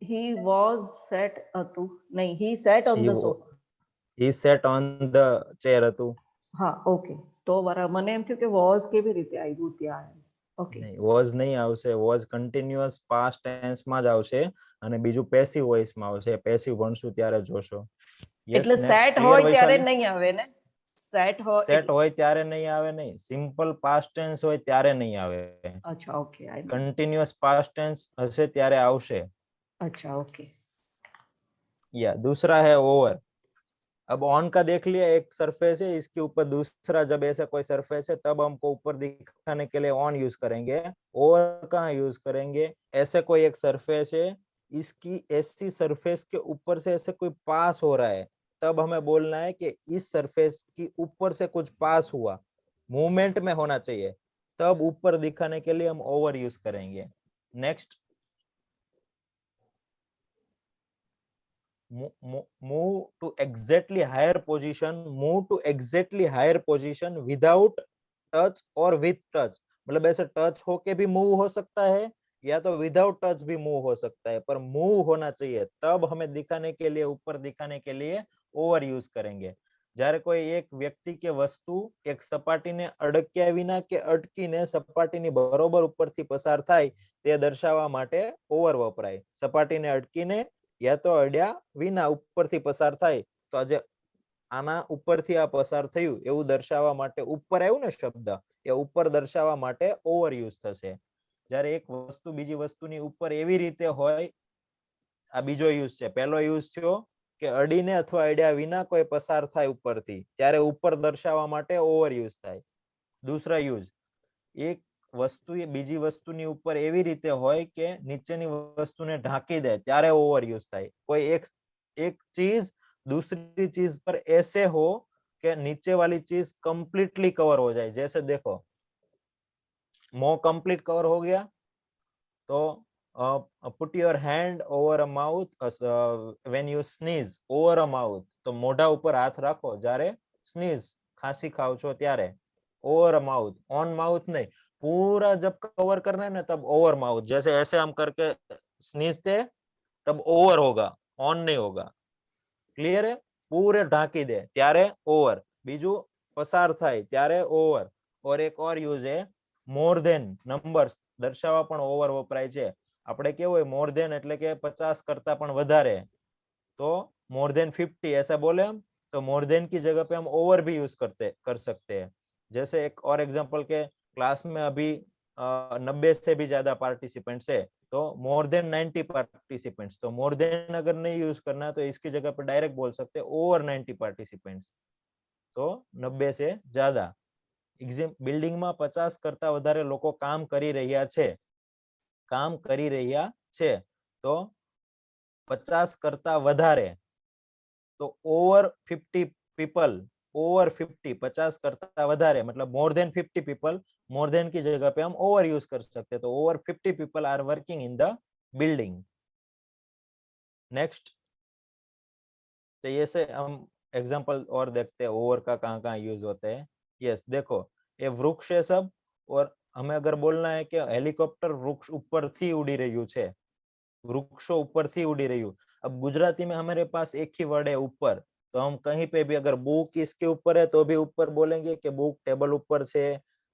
he was set હતું નહીં, he sat on the sofa. he sat on the chair હતું. હા ઓકે. તો બરાબર. મને એમ થયું કે વોઝ કેવી રીતે આવ્યું ત્યાં. ઓકે. નહીં, વોઝ નહીં આવશે. વોઝ કન્ટિન્યુઅસ પાસ્ટ ટેન્સ માં જ આવશે અને બીજું પેસિવ વોઇસ માં આવશે. પેસિવ ભણશું ત્યારે જોશો. એટલે સેટ હોય ત્યારે નહીં આવે ને? સેટ હોય ત્યારે નહીં આવે. નહીં, સિમ્પલ પાસ્ટ ટેન્સ હોય ત્યારે નહીં આવે. अच्छा ओके. कंटिन्यूअस पास्ट टेंस हसे ત્યારે આવશે. अच्छा ओके. या दूसरा है ओवर. अब ऑन का देख लिया, एक सरफेस है, इसके ऊपर दूसरा जब ऐसा कोई सरफेस है तब हमको ऊपर दिखाने के लिए ऑन यूज करेंगे. ओवर कहाँ यूज करेंगे? ऐसे कोई एक सरफेस है, इसकी ऐसी सरफेस के ऊपर से ऐसे कोई पास हो रहा है, तब हमें बोलना है कि इस सरफेस की ऊपर से कुछ पास हुआ, मूवमेंट में होना चाहिए, तब ऊपर दिखाने के लिए हम ओवर यूज करेंगे. Next, move to exactly higher position, move to exactly higher position without touch or with touch. मतलब ऐसे टच होके भी मूव हो सकता है या तो विदाउट टच भी मूव हो सकता है, पर मूव होना चाहिए, तब हमें दिखाने के लिए, ऊपर दिखाने के लिए ओवर यूज करेंगे. જ્યારે કોઈ એક વ્યક્તિ કે વસ્તુ એક સપાટીને અડક્યા વિના કે અટકીને સપાટીની બરોબર ઉપરથી પસાર થાય તે દર્શાવવા માટે ઓવર વપરાય. સપાટીને અટકીને યા તો અડ્યા વિના ઉપરથી પસાર થાય તો આજે આના ઉપરથી આ પસાર થયું એવું દર્શાવવા માટે ઉપર આવ્યું ને શબ્દ, એ ઉપર દર્શાવવા માટે ઓવર યુઝ થશે. જ્યારે એક વસ્તુ બીજી વસ્તુની ઉપર એવી રીતે હોય, આ બીજો યુઝ છે. પહેલો યુઝ થયો કે અડીને અથવા અડ્યા વિના કોઈ પસાર થાય ઉપરથી, ત્યારે ઉપર દર્શાવવા માટે ઓવર યુઝ થાય. દૂસરા યુઝ, એક વસ્તુ એ બીજી વસ્તુની ઉપર એવી રીતે હોય કે નીચેની વસ્તુને ઢાંકી દે, ત્યારે ઓવર યુઝ થાય. કોઈ એક ચીज दूसरी चीज पर ऐसे हो कि नीचे वाली चीज कंप्लीटली कवर हो जाए. जैसे देखो, मुंह कंप्लीट कवर हो गया तो put your hand over a mouth when you sneeze, over a mouth. तो મોઢા ઉપર હાથ રાખો જ્યારે સ્નીઝ ખાંસી ખાઓ છો ત્યારે. over a mouth, on mouth नहीं. पूरा जब कवर करना है ना तब ओवर माउथ. जैसे ऐसे हम करके स्नीजते तब ओवर होगा, ऑन नहीं होगा. क्लियर है? पूरे ढांकी दे त्यारे ओवर. बीजू पसार थाय त्यारे ओवर. और एक और यूज है मोर देन नंबर्स दर्शावा पण ओवर वपराय छे. આપણે કેવું હોય, મોર દેન એટલે કે 50 કરતા પણ વધારે, तो मोर देन 50 ऐसा बोले हम, तो मोर देन की जगह पे हम ओवर भी यूज कर सकते हैं. जैसे एक और एग्जांपल के क्लास में अभी 90 से भी ज्यादा पार्टिसिपेंट्स है, तो मोर देन 90 पार्टिसिपेंट्स. तो मोर देन अगर नहीं यूज करना तो इसकी जगह पर डायरेक्ट बोल सकते हैं ओवर 90 पार्टिसिपेंट्स. तो 90 से ज्यादा. બિલ્ડિંગ માં 50 કરતા વધારે લોકો કામ કરી રહ્યા છે, તો 50 કરતા વધારે, તો ઓવર 50 पीपल, ओवर 50, 50 करता વધારે, मतलब more than 50 people. More than की जगह पे हम ओवर यूज कर सकते हैं. तो over 50 people are working in the building. Next, तो ये से हम एग्जांपल और देखते हैं ओवर का कहाँ यूज होते हैं. यस, देखो ये वृक्ष है सब, और हमें अगर बोलना है कि हेलिकॉप्टर वृक्ष ऊपर थी उड़ी रह्યું છે, વૃક્ષો ઉપરથી ઉડી રહ્યું. अब गुजराती में हमारे पास एक ही वर्ड है ऊपर, तो हम कहीं पे भी अगर बुक इसके ऊपर है तो भी ऊपर बोलेंगे कि बुक ટેબલ ઉપર છે,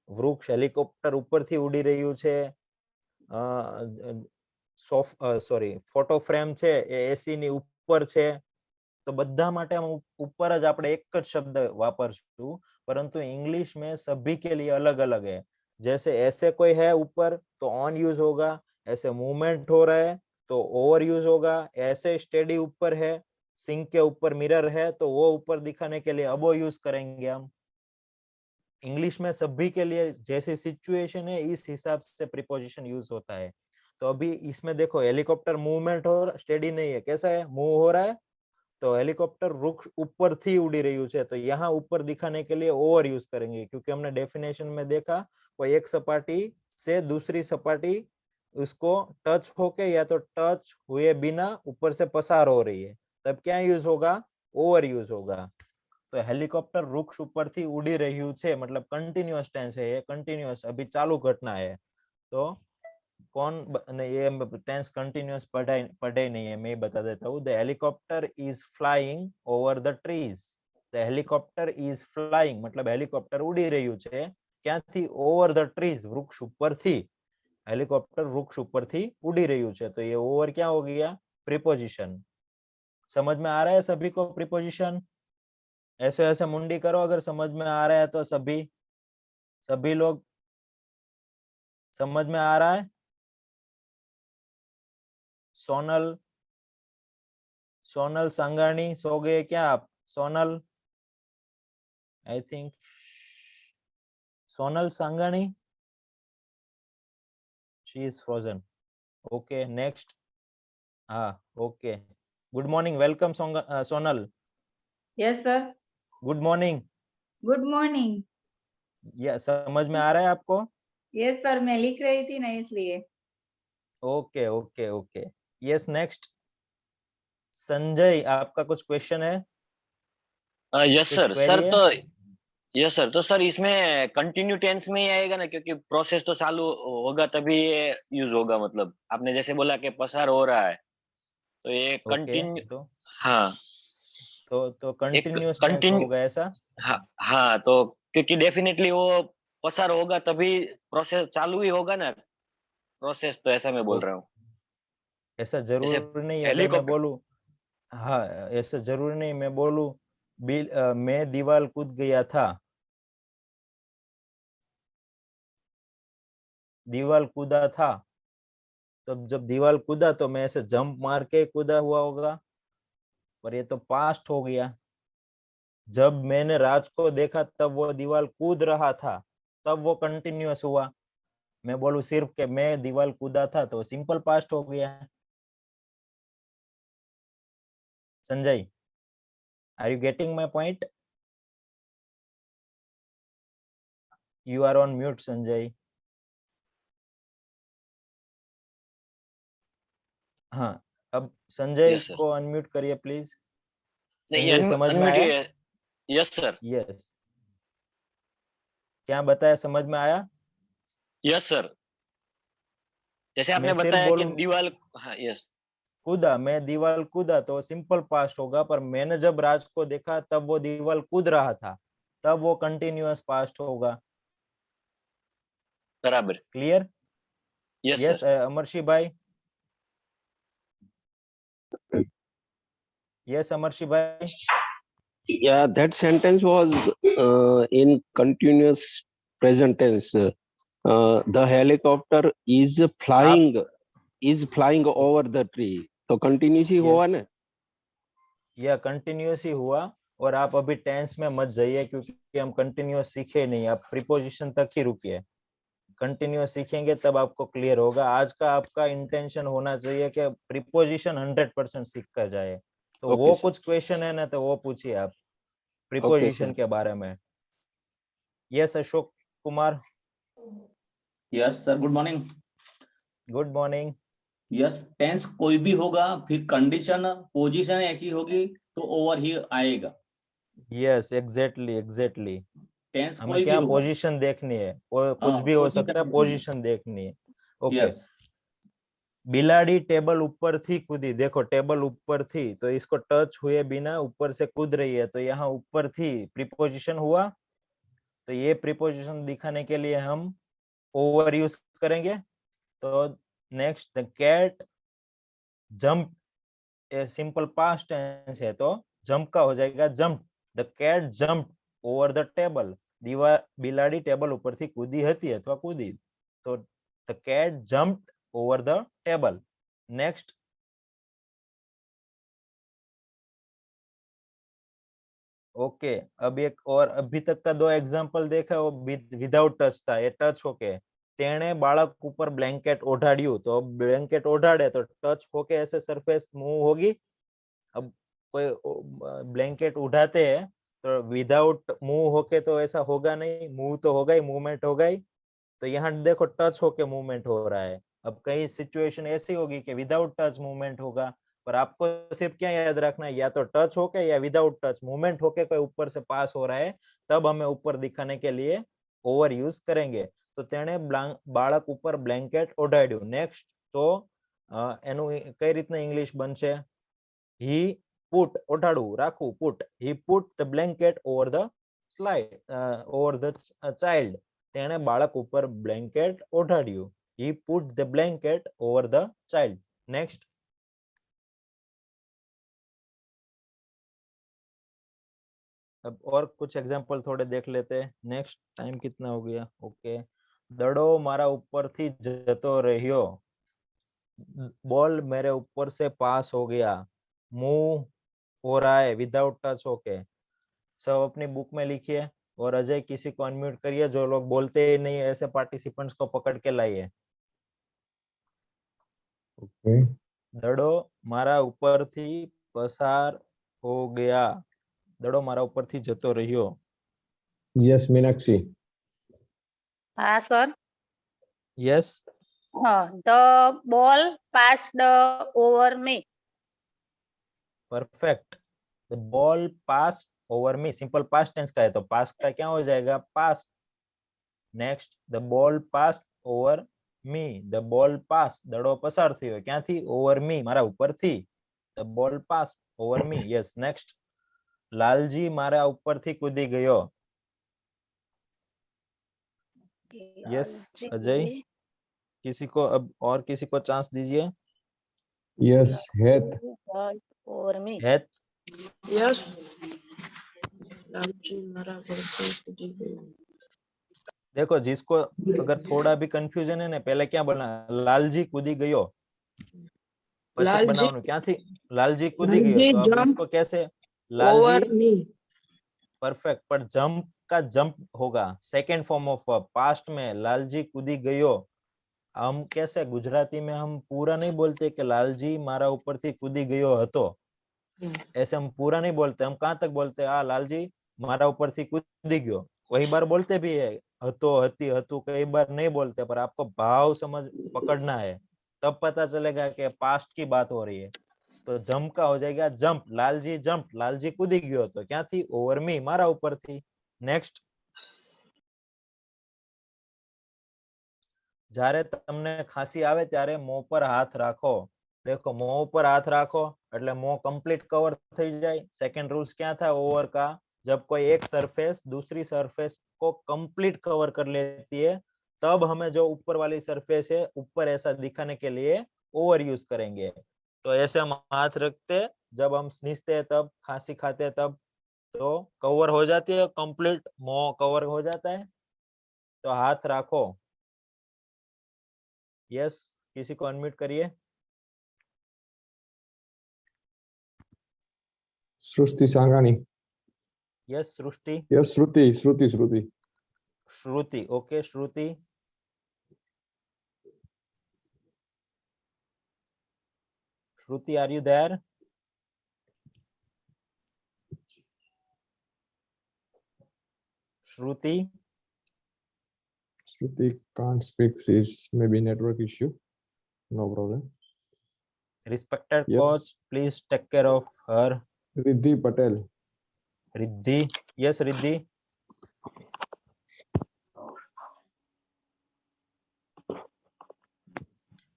વૃક્ષ હેલિકોપ્ટર ઉપરથી ઉડી રહ્યું છે, ફોટો ફ્રેમ છે એ એસી ની ઉપર છે. तो બધા માટે हम ऊपर જ આપણે એક જ શબ્દ વાપરશું, परंतु इंग्लिश में सभी के लिए अलग अलग है. जैसे ऐसे कोई है ऊपर तो ऑन यूज होगा, ऐसे मूवमेंट हो रहा है तो ओवर यूज होगा, ऐसे स्टेडी ऊपर है, सिंक के ऊपर मिरर है तो वो ऊपर दिखाने के लिए अबो यूज करेंगे हम. इंग्लिश में सभी के लिए जैसी सिचुएशन है इस हिसाब से प्रीपोजिशन यूज होता है. तो अभी इसमें देखो हेलीकॉप्टर मूवमेंट और स्टेडी नहीं है, कैसा है, मूव हो रहा है, तो हेलीकॉप्टर वृक्ष ऊपर थी उड़ी रही है, तो यहाँ ऊपर दिखाने के लिए ओवर यूज करेंगे, क्योंकि हमने डेफिनेशन में देखा कोई एक सपाटी से दूसरी सपाटी उसको टच होके या तो टच हुए बिना ऊपर से पसार हो रही है, तब क्या यूज होगा, ओवर यूज होगा. तो हेलिकॉप्टर वृक्ष ऊपर थी उड़ी रही है मतलब कंटिन्यूअस टेंस है, ये कंटिन्यूअस अभी चालू घटना है. तो कौन नहीं, ये टेंस कंटिन्यूअस पढ़े नहीं है, मैं बता देता हूँ. The helicopter is flying over the trees. The helicopter is flying मतलब हेलीकॉप्टर उड़ी रही है, क्या थी, ओवर द ट्रीज, वृक्ष ऊपर थी. हेलीकॉप्टर वृक्ष ऊपर थी उड़ी रही है, तो ये ओवर क्या हो गया, प्रीपोजिशन. समझ में आ रहा है सभी को प्रीपोजिशन? ऐसे ऐसे मुंडी करो अगर समझ में आ रहा है तो. सभी लोग समझ में आ रहा है? सोनल संगानी सो गए क्या आप? Sonal, I think Sonal Sangani, she is frozen. Okay next. हाँ okay, good morning, welcome Sonal. Yes sir. Good morning. Good morning. या समझ में आ रहा है आपको? यस सर, मैं लिख रही थी ना इसलिए. Okay okay okay, yes next. Sanjay, आपका कुछ क्वेश्चन है? Yes sir. सर तो सर इसमें कंटिन्यू टेंस में ही आएगा ना, क्योंकि प्रोसेस तो चालू होगा तभी ये यूज होगा. मतलब आपने जैसे बोला कि पसार हो रहा है तो ये कंटिन्यू. तो हाँ तो कंटिन्यूअस टेंस होगा ऐसा. हाँ तो क्योंकि डेफिनेटली वो पसार होगा तभी प्रोसेस चालू ही होगा ना, प्रोसेस. तो ऐसा मैं बोल रहा हूँ. ऐसा जरूर नहीं है अगर मैं बोलूं. हाँ ऐसा जरूर नहीं, मैं बोलूं मैं दीवार कूद गया था, दीवार कूदा था, तब जब दीवार कूदा तो मैं ऐसे जंप मार के कूदा हुआ होगा, पर ये तो पास्ट हो गया. जब मैंने राज को देखा तब वो दीवार कूद रहा था, तब वो कंटिन्यूअस हुआ. मैं बोलूं सिर्फ कि मैं दीवार कूदा था तो सिंपल पास्ट हो गया. Sanjay, are you getting my point? You are on mute, Sanjay. हाँ, अब संजय को अनम्यूट करिए प्लीज. संजय समझ में आया? Yes sir. यस, क्या बताया, समझ में आया? Yes sir. जैसे आपने बताया कि दीवार. हाँ यस. कूदा, मैं दीवार कूदा तो सिंपल पास्ट होगा, पर मैंने जब राज को देखा तब वो दीवार कूद रहा था, तब वो कंटिन्यूअस पास्ट होगा. बराबर. क्लियर? यस अमरशी भाई. Yes, Amarshi bhai. Yeah, that sentence was in continuous present tense. The helicopter is flying over the tree. तो continuous ही हुआ ना? या कंटिन्यूअस ही हुआ. और आप अभी टेंस में मत जाइए क्योंकि हम कंटिन्यूअस सीखे नहीं, आप प्रीपोजिशन तक ही रुकिए. कंटिन्यूअस सीखेंगे तब आपको क्लियर होगा. आज का आपका इंटेंशन होना चाहिए कि प्रीपोजिशन 100% सीख कर जाए. तो वो कुछ क्वेश्चन है ना, तो वो पूछिए आप प्रीपोजिशन के बारे में. Yes Ashok Kumar. Yes sir, good morning. Good morning. Yes, tense कोई भी होगा, फिर कंडीशन पोजीशन ऐसी होगी तो ओवर ही आएगा. Yes exactly. टेंस हमें क्या पोजीशन देखनी है, कुछ भी हो सकता है, पोजीशन देखनी है. ओके बिलाड़ी टेबल ऊपर थी कूदी, देखो टेबल ऊपर थी तो इसको टच हुए बिना ऊपर से कूद रही है, तो यहाँ ऊपर थी प्रीपोजिशन हुआ, तो ये प्रीपोजिशन दिखाने के लिए हम ओवर यूज करेंगे। तो next, the cat jump, simple past tense है तो जंप का हो जाएगा jump. The cat jump over the table, बिलाड़ी टेबल ऊपर थी कूदी हती अथवा कूदी, तो the cat jumped over the table. Next, okay अब एक और, अभी तक का दो एग्जांपल देखा वो विदाउट टच था, ये टच होके तेने बालक ऊपर ब्लैंकेट ओढ़ाड़્યું, तो ब्लैंकेट ओढ़ाड़े तो टच होके ऐसे सरफेस मूव होगी। अब कोई ब्लैंकेट उठाते हैं तो विदाउट मूव होके तो ऐसा होगा नहीं, मूव तो होगा ही, मूवमेंट होगा ही, तो यहाँ देखो टच होके मूवमेंट हो रहा है। अब कई सिचुएशन ऐसी होगी कि विदाउट टच मूवमेंट होगा, पर आपको सिर्फ क्या याद रखना है, या तो टच होके या विदाउट टच मूवमेंट होके कोई ऊपर से पास हो रहा है, तब हमें ऊपर दिखाने के लिए ओवर यूज करेंगे। तो तेने बालक ऊपर ब्लैंकेट ओढ़ાડ્યું। नेक्स्ट, तो એનું કઈ રીતના ઇંગ્લિશ બનશે? he put, ઓઢાડવું રાખવું, put, he put the blanket over the slide, over the child, તેણે બાળક ઉપર blanket ઓઢાડ્યું, he put the blanket over the child. next, अब और कुछ एग्जांपल थोड़े देख लेते हैं। नेक्स्ट, टाइम कितना हो गया? ओके, दड़ो मारा ऊपर थी जतो रह्यो, बॉल मेरे ऊपर से पास हो गया, मूव हो रहा है विदाउट टच होके। सब अपनी बुक में लिखिए और अजय किसी को अनम्यूट करिए, जो लोग बोलते ही नहीं ऐसे पार्टिसिपेंट्स को पकड़ के लाइए। ओके, दड़ो मारा ऊपर थी पसार हो गया, दड़ो मारा ऊपर थी जतो रह्यो। यस मीनाक्षी। हाँ sir. Yes, the ball passed over me. Perfect, the ball pass over me, simple past tense का है तो पास्ट का क्या हो जाएगा? Past. Next, the ball pass over me, the ball pass, दड़ो पसार थयो क्यांथी? ओवर मी, मारा ऊपर थी, the ball pass over me. Yes, next, Lalji मारा ऊपर थी कूदी गयो। यस अजय, किसी को अब और किसी को चांस दीजिए। यस हेत। Over me. हेत, यस लालजी मारा ऊपर थी कूदी गयो। देखो जिसको अगर थोड़ा भी कंफ्यूजन है ना, पहले क्या बना? लालजी कूदी गयो, પછી બનાવવાનું ક્યાંથી? લાલજી कूदी गयो, तो अब इसको कैसे? लालजी, परफेक्ट, पर जंप का जंप होगा, second form of verb, past में लालजी कूदी गयो। हम कैसे गुजराती में हम पूरा नहीं बोलते कि लालजी मारा ऊपर थी कूदी गयो हतो, ऐसे हम पूरा नहीं बोलते। हम कहाँ तक बोलते हैं? लालजी मारा ऊपर थी कूदी गयो, कई बार बोलते भी है हतो, हती, हतु, कई बार नहीं बोलते, पर आपको भाव समझ पकड़ना है, तब पता चलेगा कि पास्ट की बात हो रही है। तो जंप का हो जाएगा जंप, लालजी जंप, लालजी कूदी गयो तो क्या थी? ओवर मी, मारा ऊपर थी। नेक्स्ट, જ્યારે તમને ખાંસી આવે ત્યારે મોં પર હાથ રાખો, देखो मोह पर हाथ राखो એટલે मोह कंप्लीट कवर થઈ જાય। सेकंड रूल्स क्या था ओवर का? जब कोई एक सरफेस दूसरी सरफेस को कंप्लीट कवर कर लेती है, तब हमें जो ऊपर वाली सरफेस है ऊपर ऐसा दिखाने के लिए ओवर यूज करेंगे। तो ऐसे हम हाथ रखते, जब हम स्नीजते हैं तब, खांसी खाते हैं तब, तो कवर हो जाती है, कंप्लीट मोह कवर हो जाता है। तो हाथ राखो। यस, किसी को अनम्यूट करिए। Srishti Sangani. Yes Srishti. Yes Shruti, Shruti, Shruti. Shruti, okay Shruti. Shruti, are you there? Shruti, Shruti can't speak. She's maybe network issue. No problem. respected Yes. coach, please take care of her. Riddhi Patel. Riddhi, yes Riddhi.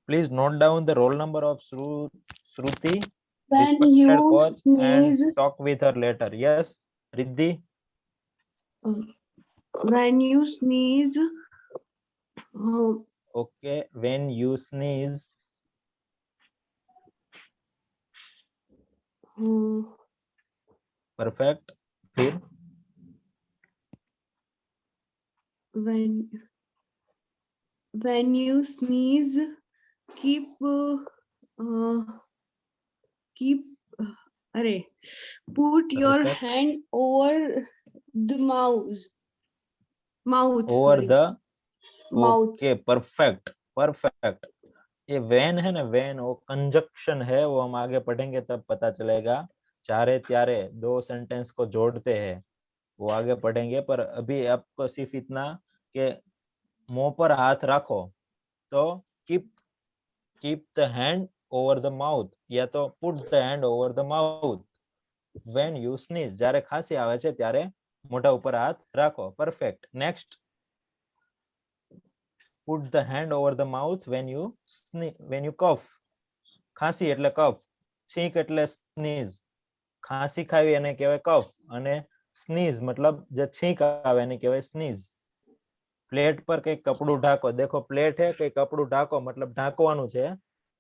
Please note down the roll number of Shruti, When respected you coach, and sneeze, talk with her later. Yes, Riddhi. when you sneeze, Okay, when you sneeze. Perfect. फिर when you sneeze, keep keep array put your Perfect. hand over the mouth Over sorry the mouth okay perfect perfect. ये वेन है ना, वेन वो कंजक्शन है, वो हम आगे पढ़ेंगे तब पता चलेगा। चारे त्यारे दो सेंटेंस को जोड़ते हैं, वो आगे पढ़ेंगे। पर अभी आपको सिर्फ इतना कि मुंह पर हाथ रखो, तो keep keep the hand over the mouth, या तो put the hand over the mouth when you sneeze. જ્યારે ખાંસી આવે છે ત્યારે મોઢા ઉપર હાથ રાખો। Perfect. Next, put the hand over the mouth when you cough. ખાંસી એટલે કફ, છીંક એટલે sneeze. ખાંસી ખાવી એને કહેવાય કફ, અને sneeze मतलब જે છીંક આવે એને કહેવાય sneeze। પ્લેટ પર કઈ કપડું ઢાંકો, देखो પ્લેટ है, કઈ કપડું ઢાંકો मतलब ઢાંકવાનું છે,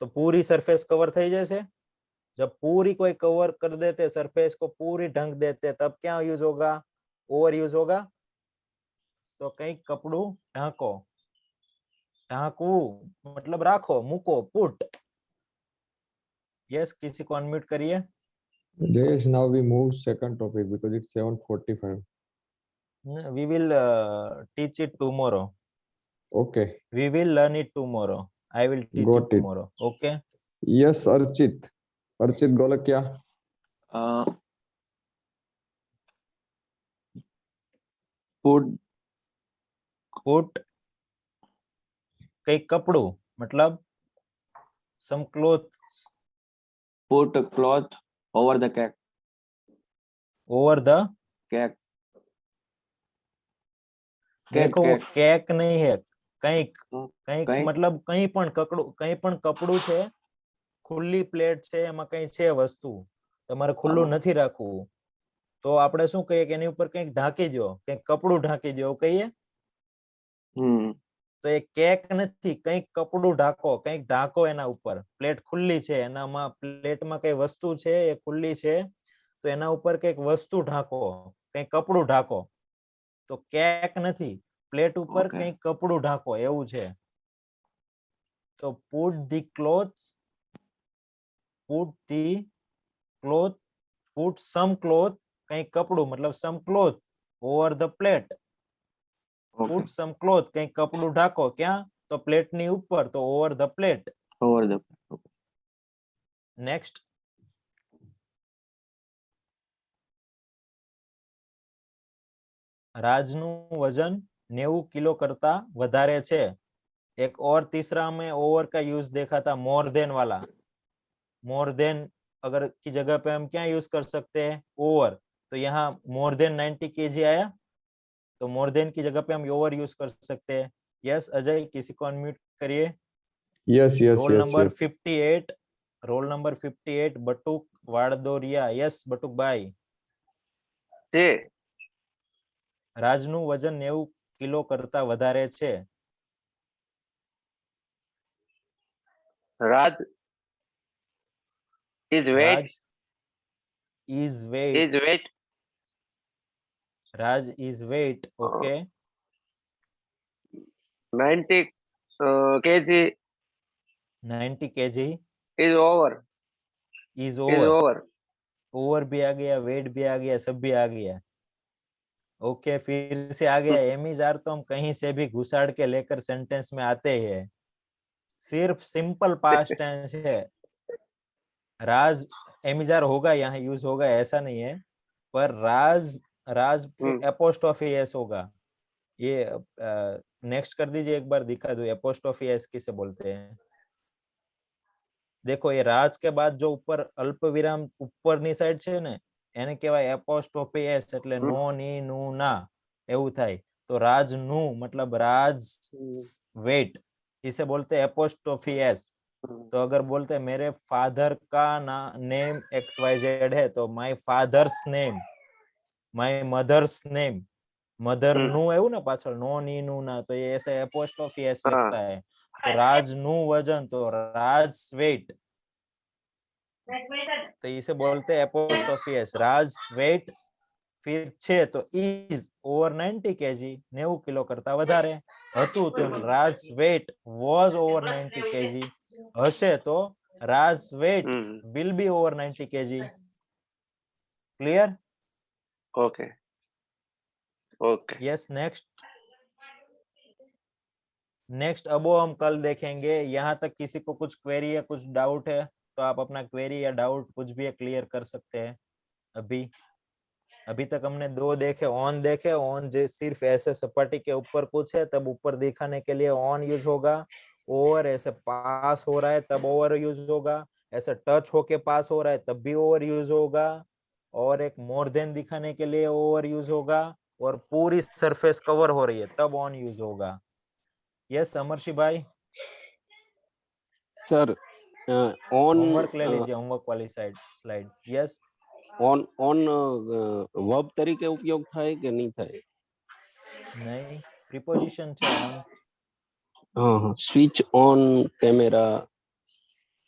તો પૂરી સરફેસ કવર થઈ જશે। जब पूरी कोई कवर कर देते सरफेस को, पूरी ढंक देते, तब क्या यूज होगा? ओवर यूज होगा। तो कई कपड़ू ढांको, ढांकू मतलब राखो, मुको, पुट। यस, किसी को अनम्यूट करिए। Yes, now we move second topic because it's 7:45. We will teach it tomorrow. Okay. We will learn it tomorrow. I will teach Got it it. tomorrow. Okay. Yes, Archit. Archit Golakya. Put कई कपड़ू मतलब some clothes. Put a cloth over the cake. Over the Cake. देखो वो केक नहीं है, કંઈક કંઈક કંઈક. मतलब કંઈ પણ કપડું છે, ખુલ્લી પ્લેટ છે, એમાં કંઈ છે વસ્તુ, તમારે ખુલ્લું નથી રાખવું, તો આપણે શું કહીએ કે એની ઉપર કંઈક ઢાંકી દો, કંઈક કપડું ઢાંકી દો કહીએ। તો એ કેક નથી, કંઈક કપડું ઢાંકો, કંઈક ઢાંકો એના ઉપર। પ્લેટ ખુલ્લી છે, એનામાં પ્લેટમાં કઈ વસ્તુ છે, એ ખુલ્લી છે, તો એના ઉપર કંઈક વસ્તુ ઢાંકો, કંઈક કપડું ઢાંકો। તો કેક નથી, પ્લેટ ઉપર કંઈક કપડું ઢાંકો એવું છે। તો put the clothes, put some cloth, કંઈક કપડું मतलब some cloth over the plate. Put some cloth, કંઈક કપડું ઢાંકો, ક્યાં? તો પ્લેટની ઉપર, તો over the plate. Over the. Next. રાજનું વજન 90 કિલો કરતા વધારે છે। एक और तीसरा में ओवर का यूज देखा था, मोर देन वाला। मोर देन अगर की जगह पे हम क्या यूज कर सकते हैं? ओवर। तो यहाँ मोर देन 90 kg आया, तो मोर देन की जगह पे हम ओवर यूज कर सकते हैं। यस अजय, किसी को अनम्यूट करिए। Yes, yes, roll yes, number yes. 58, roll number 58 Batuk Vadodariya. Yes Batuk भाई। રાજનું વજન 90 કિલો કરતા વધારે છે। Raj is weight. Raj is weight. Raj is weight. Okay. 90 kg 90 kg is over. is over. Over भी आ गया, वेट भी आ गया, सब भी आ गया। ओके, फिर से आ गया। एमिजार तो हम कहीं से भी घुसाड़ के लेकर सेंटेंस में आते हैं, सिर्फ सिंपल पास्ट टेंस है। राज एमिजार होगा, यहाँ यूज होगा ऐसा नहीं है, पर राज एपोस्ट्रोफी एस होगा। ये नेक्स्ट कर दीजिए, एक बार दिखा दो एपोस्ट्रोफी एस किसे बोलते हैं। देखो ये राज के बाद जो ऊपर अल्प विराम ઉપરની સાઈડ છે ને, એને કહેવાય એપોસ્ટ્રોફી એસ, એટલે નો ની નું ના એવું થાય। તો રાજ નું मतलब राज वेट, इसे बोलते हैं एपोस्ट्रोफी एस। तो अगर बोलते हैं मेरे फादर का नेम XYZ है तो my father's name, my mother's name, mother નું એવું ને પાછળ નો ની નું ના, તો ये ऐसे एपोस्ट्रोफी एस लगता है। तो राज નું वजन तो राज वेट, तो इसे बोलते हैं एपोस्ट्रोफी एस। राज वेट फिर 6 तो इज ओवर 90 kg, 90 किलो करता વધારે હતું તો Raj weight was over 90 kg, હશે તો Raj weight will be over 90 kg। Clear? Okay okay yes. Next अबो हम कल देखेंगे। यहाँ तक किसी को कुछ क्वेरी या कुछ डाउट है तो आप अपना क्वेरी या डाउट कुछ भी क्लियर कर सकते हैं। अभी तक हमने 2 देखे, ऑन देखे। ऑन जो सिर्फ ऐसे सपाटी के ऊपर कुछ है तब ऊपर दिखाने के लिए ऑन यूज होगा, और ऐसे पास हो रहा है तब ओवर यूज होगा, ऐसे टच होके पास हो रहा है तब भी ओवर यूज होगा, और एक मोर देन दिखाने के लिए ओवर यूज होगा, और पूरी सरफेस कवर हो रही है तब ऑन यूज होगा। यस अमरशी भाई। सर ऑन होमवर्क ले लीजिए, होमवर्क वाली स्लाइड। यस। ऑन વર્બ તરીકે ઉપયોગ થાય કે નહીં થાય? नहीं, प्रीपोजिशन છે ऑन। हाँ, switch on camera,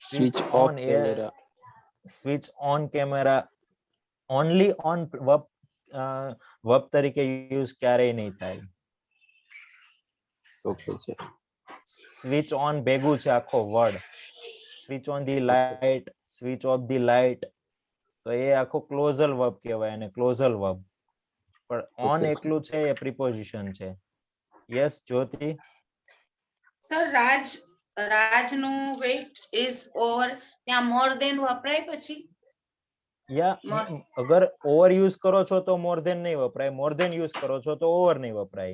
switch off camera. Switch on camera only on verb તરીકે યુઝ ક્યારેય નહીં થાય। ઓકે છે। સ્વિચ ઓન ભેગું છે આખો word. Switch on the light, switch off the light, તો એ આખો ક્લોઝલ વર્બ કહેવાય અને ક્લોઝલ વર્બ। પણ ઓન એકલું છે એ પ્રીપોઝિશન છે। યસ જ્યોતિ। સર રાજનું વેઇટ ઇઝ ઓવર, ત્યાં મોર દેન વપરાય પછી? या अगर ओवर यूज करो छो तो मोर देन नहीं वपराय, मोर देन यूज करो छो तो ओवर नहीं वपराय।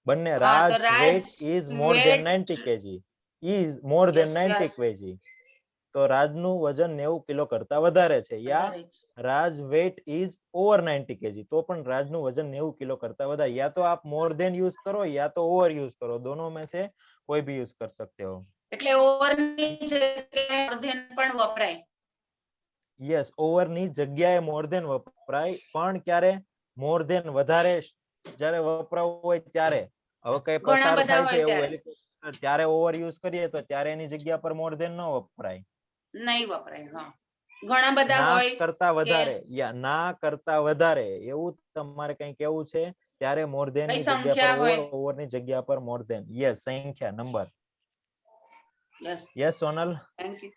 बन्ने Raj weight is more than 90 kg, is more than 90 kg, तो राजનું વજન 90 કિલો કરતા વધારે છે, या राज वेट इज ओवर 90 kg, तो पण राजનું વજન 90 કિલો કરતા વધારે। या तो आप मोर देन यूज करो या तो ओवर यूज करो, दोनों में से कोई भी यूज कर सकते हो। એટલે ઓવર ની જગ્યાએ મોર દેન પણ વપરાય? यस, ओवर ની જગ્યાએ મોર દેન વપરાય, પણ ક્યારે મોર દેન વધારે જ્યારે વપરાવું હોય ત્યારે। હવે કઈ પસાર થાય છે એવું હેલિકોપ્ટર ત્યારે ઓવર યુઝ કરીએ તો ત્યારે એની જગ્યા પર મોર દેન ન વપરાય, નહીં વપરાય। હા, ઘણા બધા ના હોય કરતા વધારે યા ના કરતા વધારે એવું તમારે કઈ કેવું છે ત્યારે મોર દેન ની જગ્યા પર ઓવર, ઓવર ની જગ્યા પર મોર દેન। यस, સંખ્યા number. Yes Sonal. Thank you.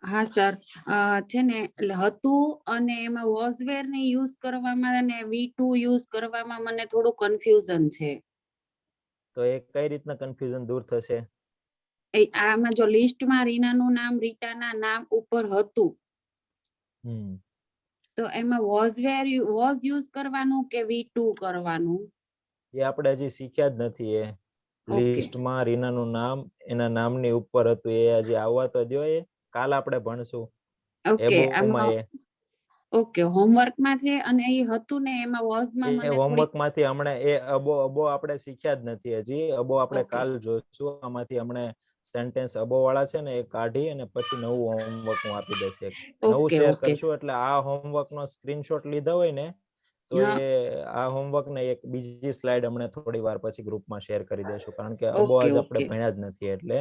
હા સર, છે ને એટલે હતું અને એમાં વોઝ વેર ને યુઝ કરવામાં અને V2 યુઝ કરવામાં મને થોડું કન્ફ્યુઝન છે। તો એ કઈ રીતના કન્ફ્યુઝન દૂર થશે? આમાં જો લિસ્ટમાં રીનાનું નામ, રીટાના નામ ઉપર હતું તો એમાં વોઝ વેર વોઝ યુઝ કરવાનું કે V2 કરવાનું? એ આપણે હજી શીખ્યા જ નથી। એ લિસ્ટમાં રીનાનું નામ એના નામની ઉપર હતું, એ હજી આવવા તો દો, એ કાલ આપણે ભણશું। ઓકે, ઓકે, હોમવર્ક માં છે અને એ હતું ને એમાં વોઝ માં મને હોમવર્ક માંથી હમણે એ અબો આપણે શીખ્યા જ નથી હજી। અબો આપણે કાલ જોઈશું। આમાંથી હમણે સેન્ટેન્સ અબો વાળા છે ને એ કાઢી અને પછી નવું હોમવર્ક હું આપી દઈશ। નવું શેર કરશું, એટલે આ હોમવર્ક નો સ્ક્રીનશોટ લીધા હોય ને તો એ આ હોમવર્ક ને એક બીજી સ્લાઇડ હમણે થોડી વાર પછી ગ્રુપમાં શેર કરી દેશું, કારણ કે અબો આજ આપણે ભણ્યા જ નથી એટલે।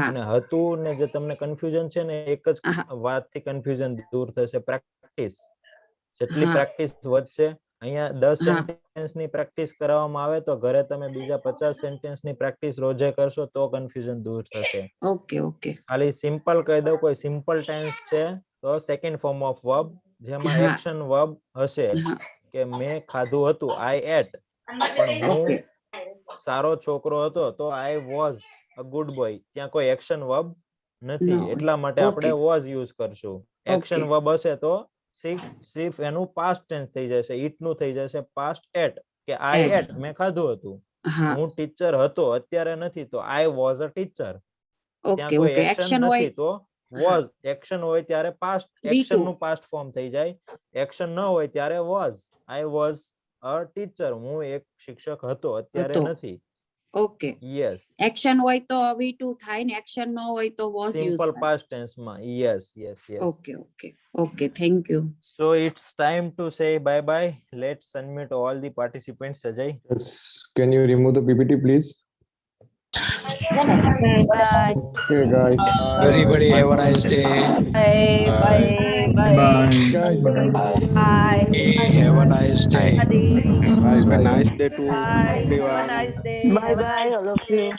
અને હતું ને જે તમને કન્ફ્યુઝન છે ને એક જ વાતથી કન્ફ્યુઝન દૂર થશે, પ્રેક્ટિસ। જેટલી પ્રેક્ટિસ વધશે, અહીંયા 10 સેન્ટેન્સ ની પ્રેક્ટિસ કરવામાં આવે તો ઘરે તમે બીજા 50 સેન્ટેન્સ ની પ્રેક્ટિસ રોજે કરશો તો કન્ફ્યુઝન દૂર થશે। ઓકે ઓકે, ખાલી સિમ્પલ કહી દઉં, કોઈ સિમ્પલ ટેન્સ છે તો સેકન્ડ ફોર્મ ઓફ વર્બ જેમાં એક્શન વર્બ હશે કે મેં ખાધું હતું, આઈ એટ, પણ હું સારો છોકરો હતો તો I was a good boy, ત્યાં કોઈ એક્શન વર્બ નથી, એટલા માટે આપણે વોઝ યુઝ કરશું। એક્શન વર્બ હશે તો સિર્ફ એનું પાસ્ટ ટેન્સ થઈ જશે, ઈટ નું થઈ જશે પાસ્ટ એટ, કે આઈ એટ મેં ખાધું હતું, હું ટીચર હતો અત્યારે નથી તો આઈ વોઝ અ ટીચર, ત્યાં કોઈ એક્શન નથી તો વોઝ। એક્શન હોય ત્યારે પાસ્ટ એક્શન નું પાસ્ટ ફોર્મ થઈ જાય, એક્શન ન હોય ત્યારે was, I was a teacher, હું એક શિક્ષક હતો અત્યારે નથી। ઓકે yes એક્શન હોય તો V2 થાય ને એક્શન ન હોય તો was use simple થાય. past tense ma yes okay okay okay thank you. so it's time to say bye bye. Let's unmute all the participants. Ajay, Yes. Can you remove the PPT, please? Bye. Okay, guys. Everybody have a nice day. Bye. Bye. Bye. Guys. Bye. Have a nice day. Have a nice day to Bye. Have a everyone. nice day. Bye bye, all of you.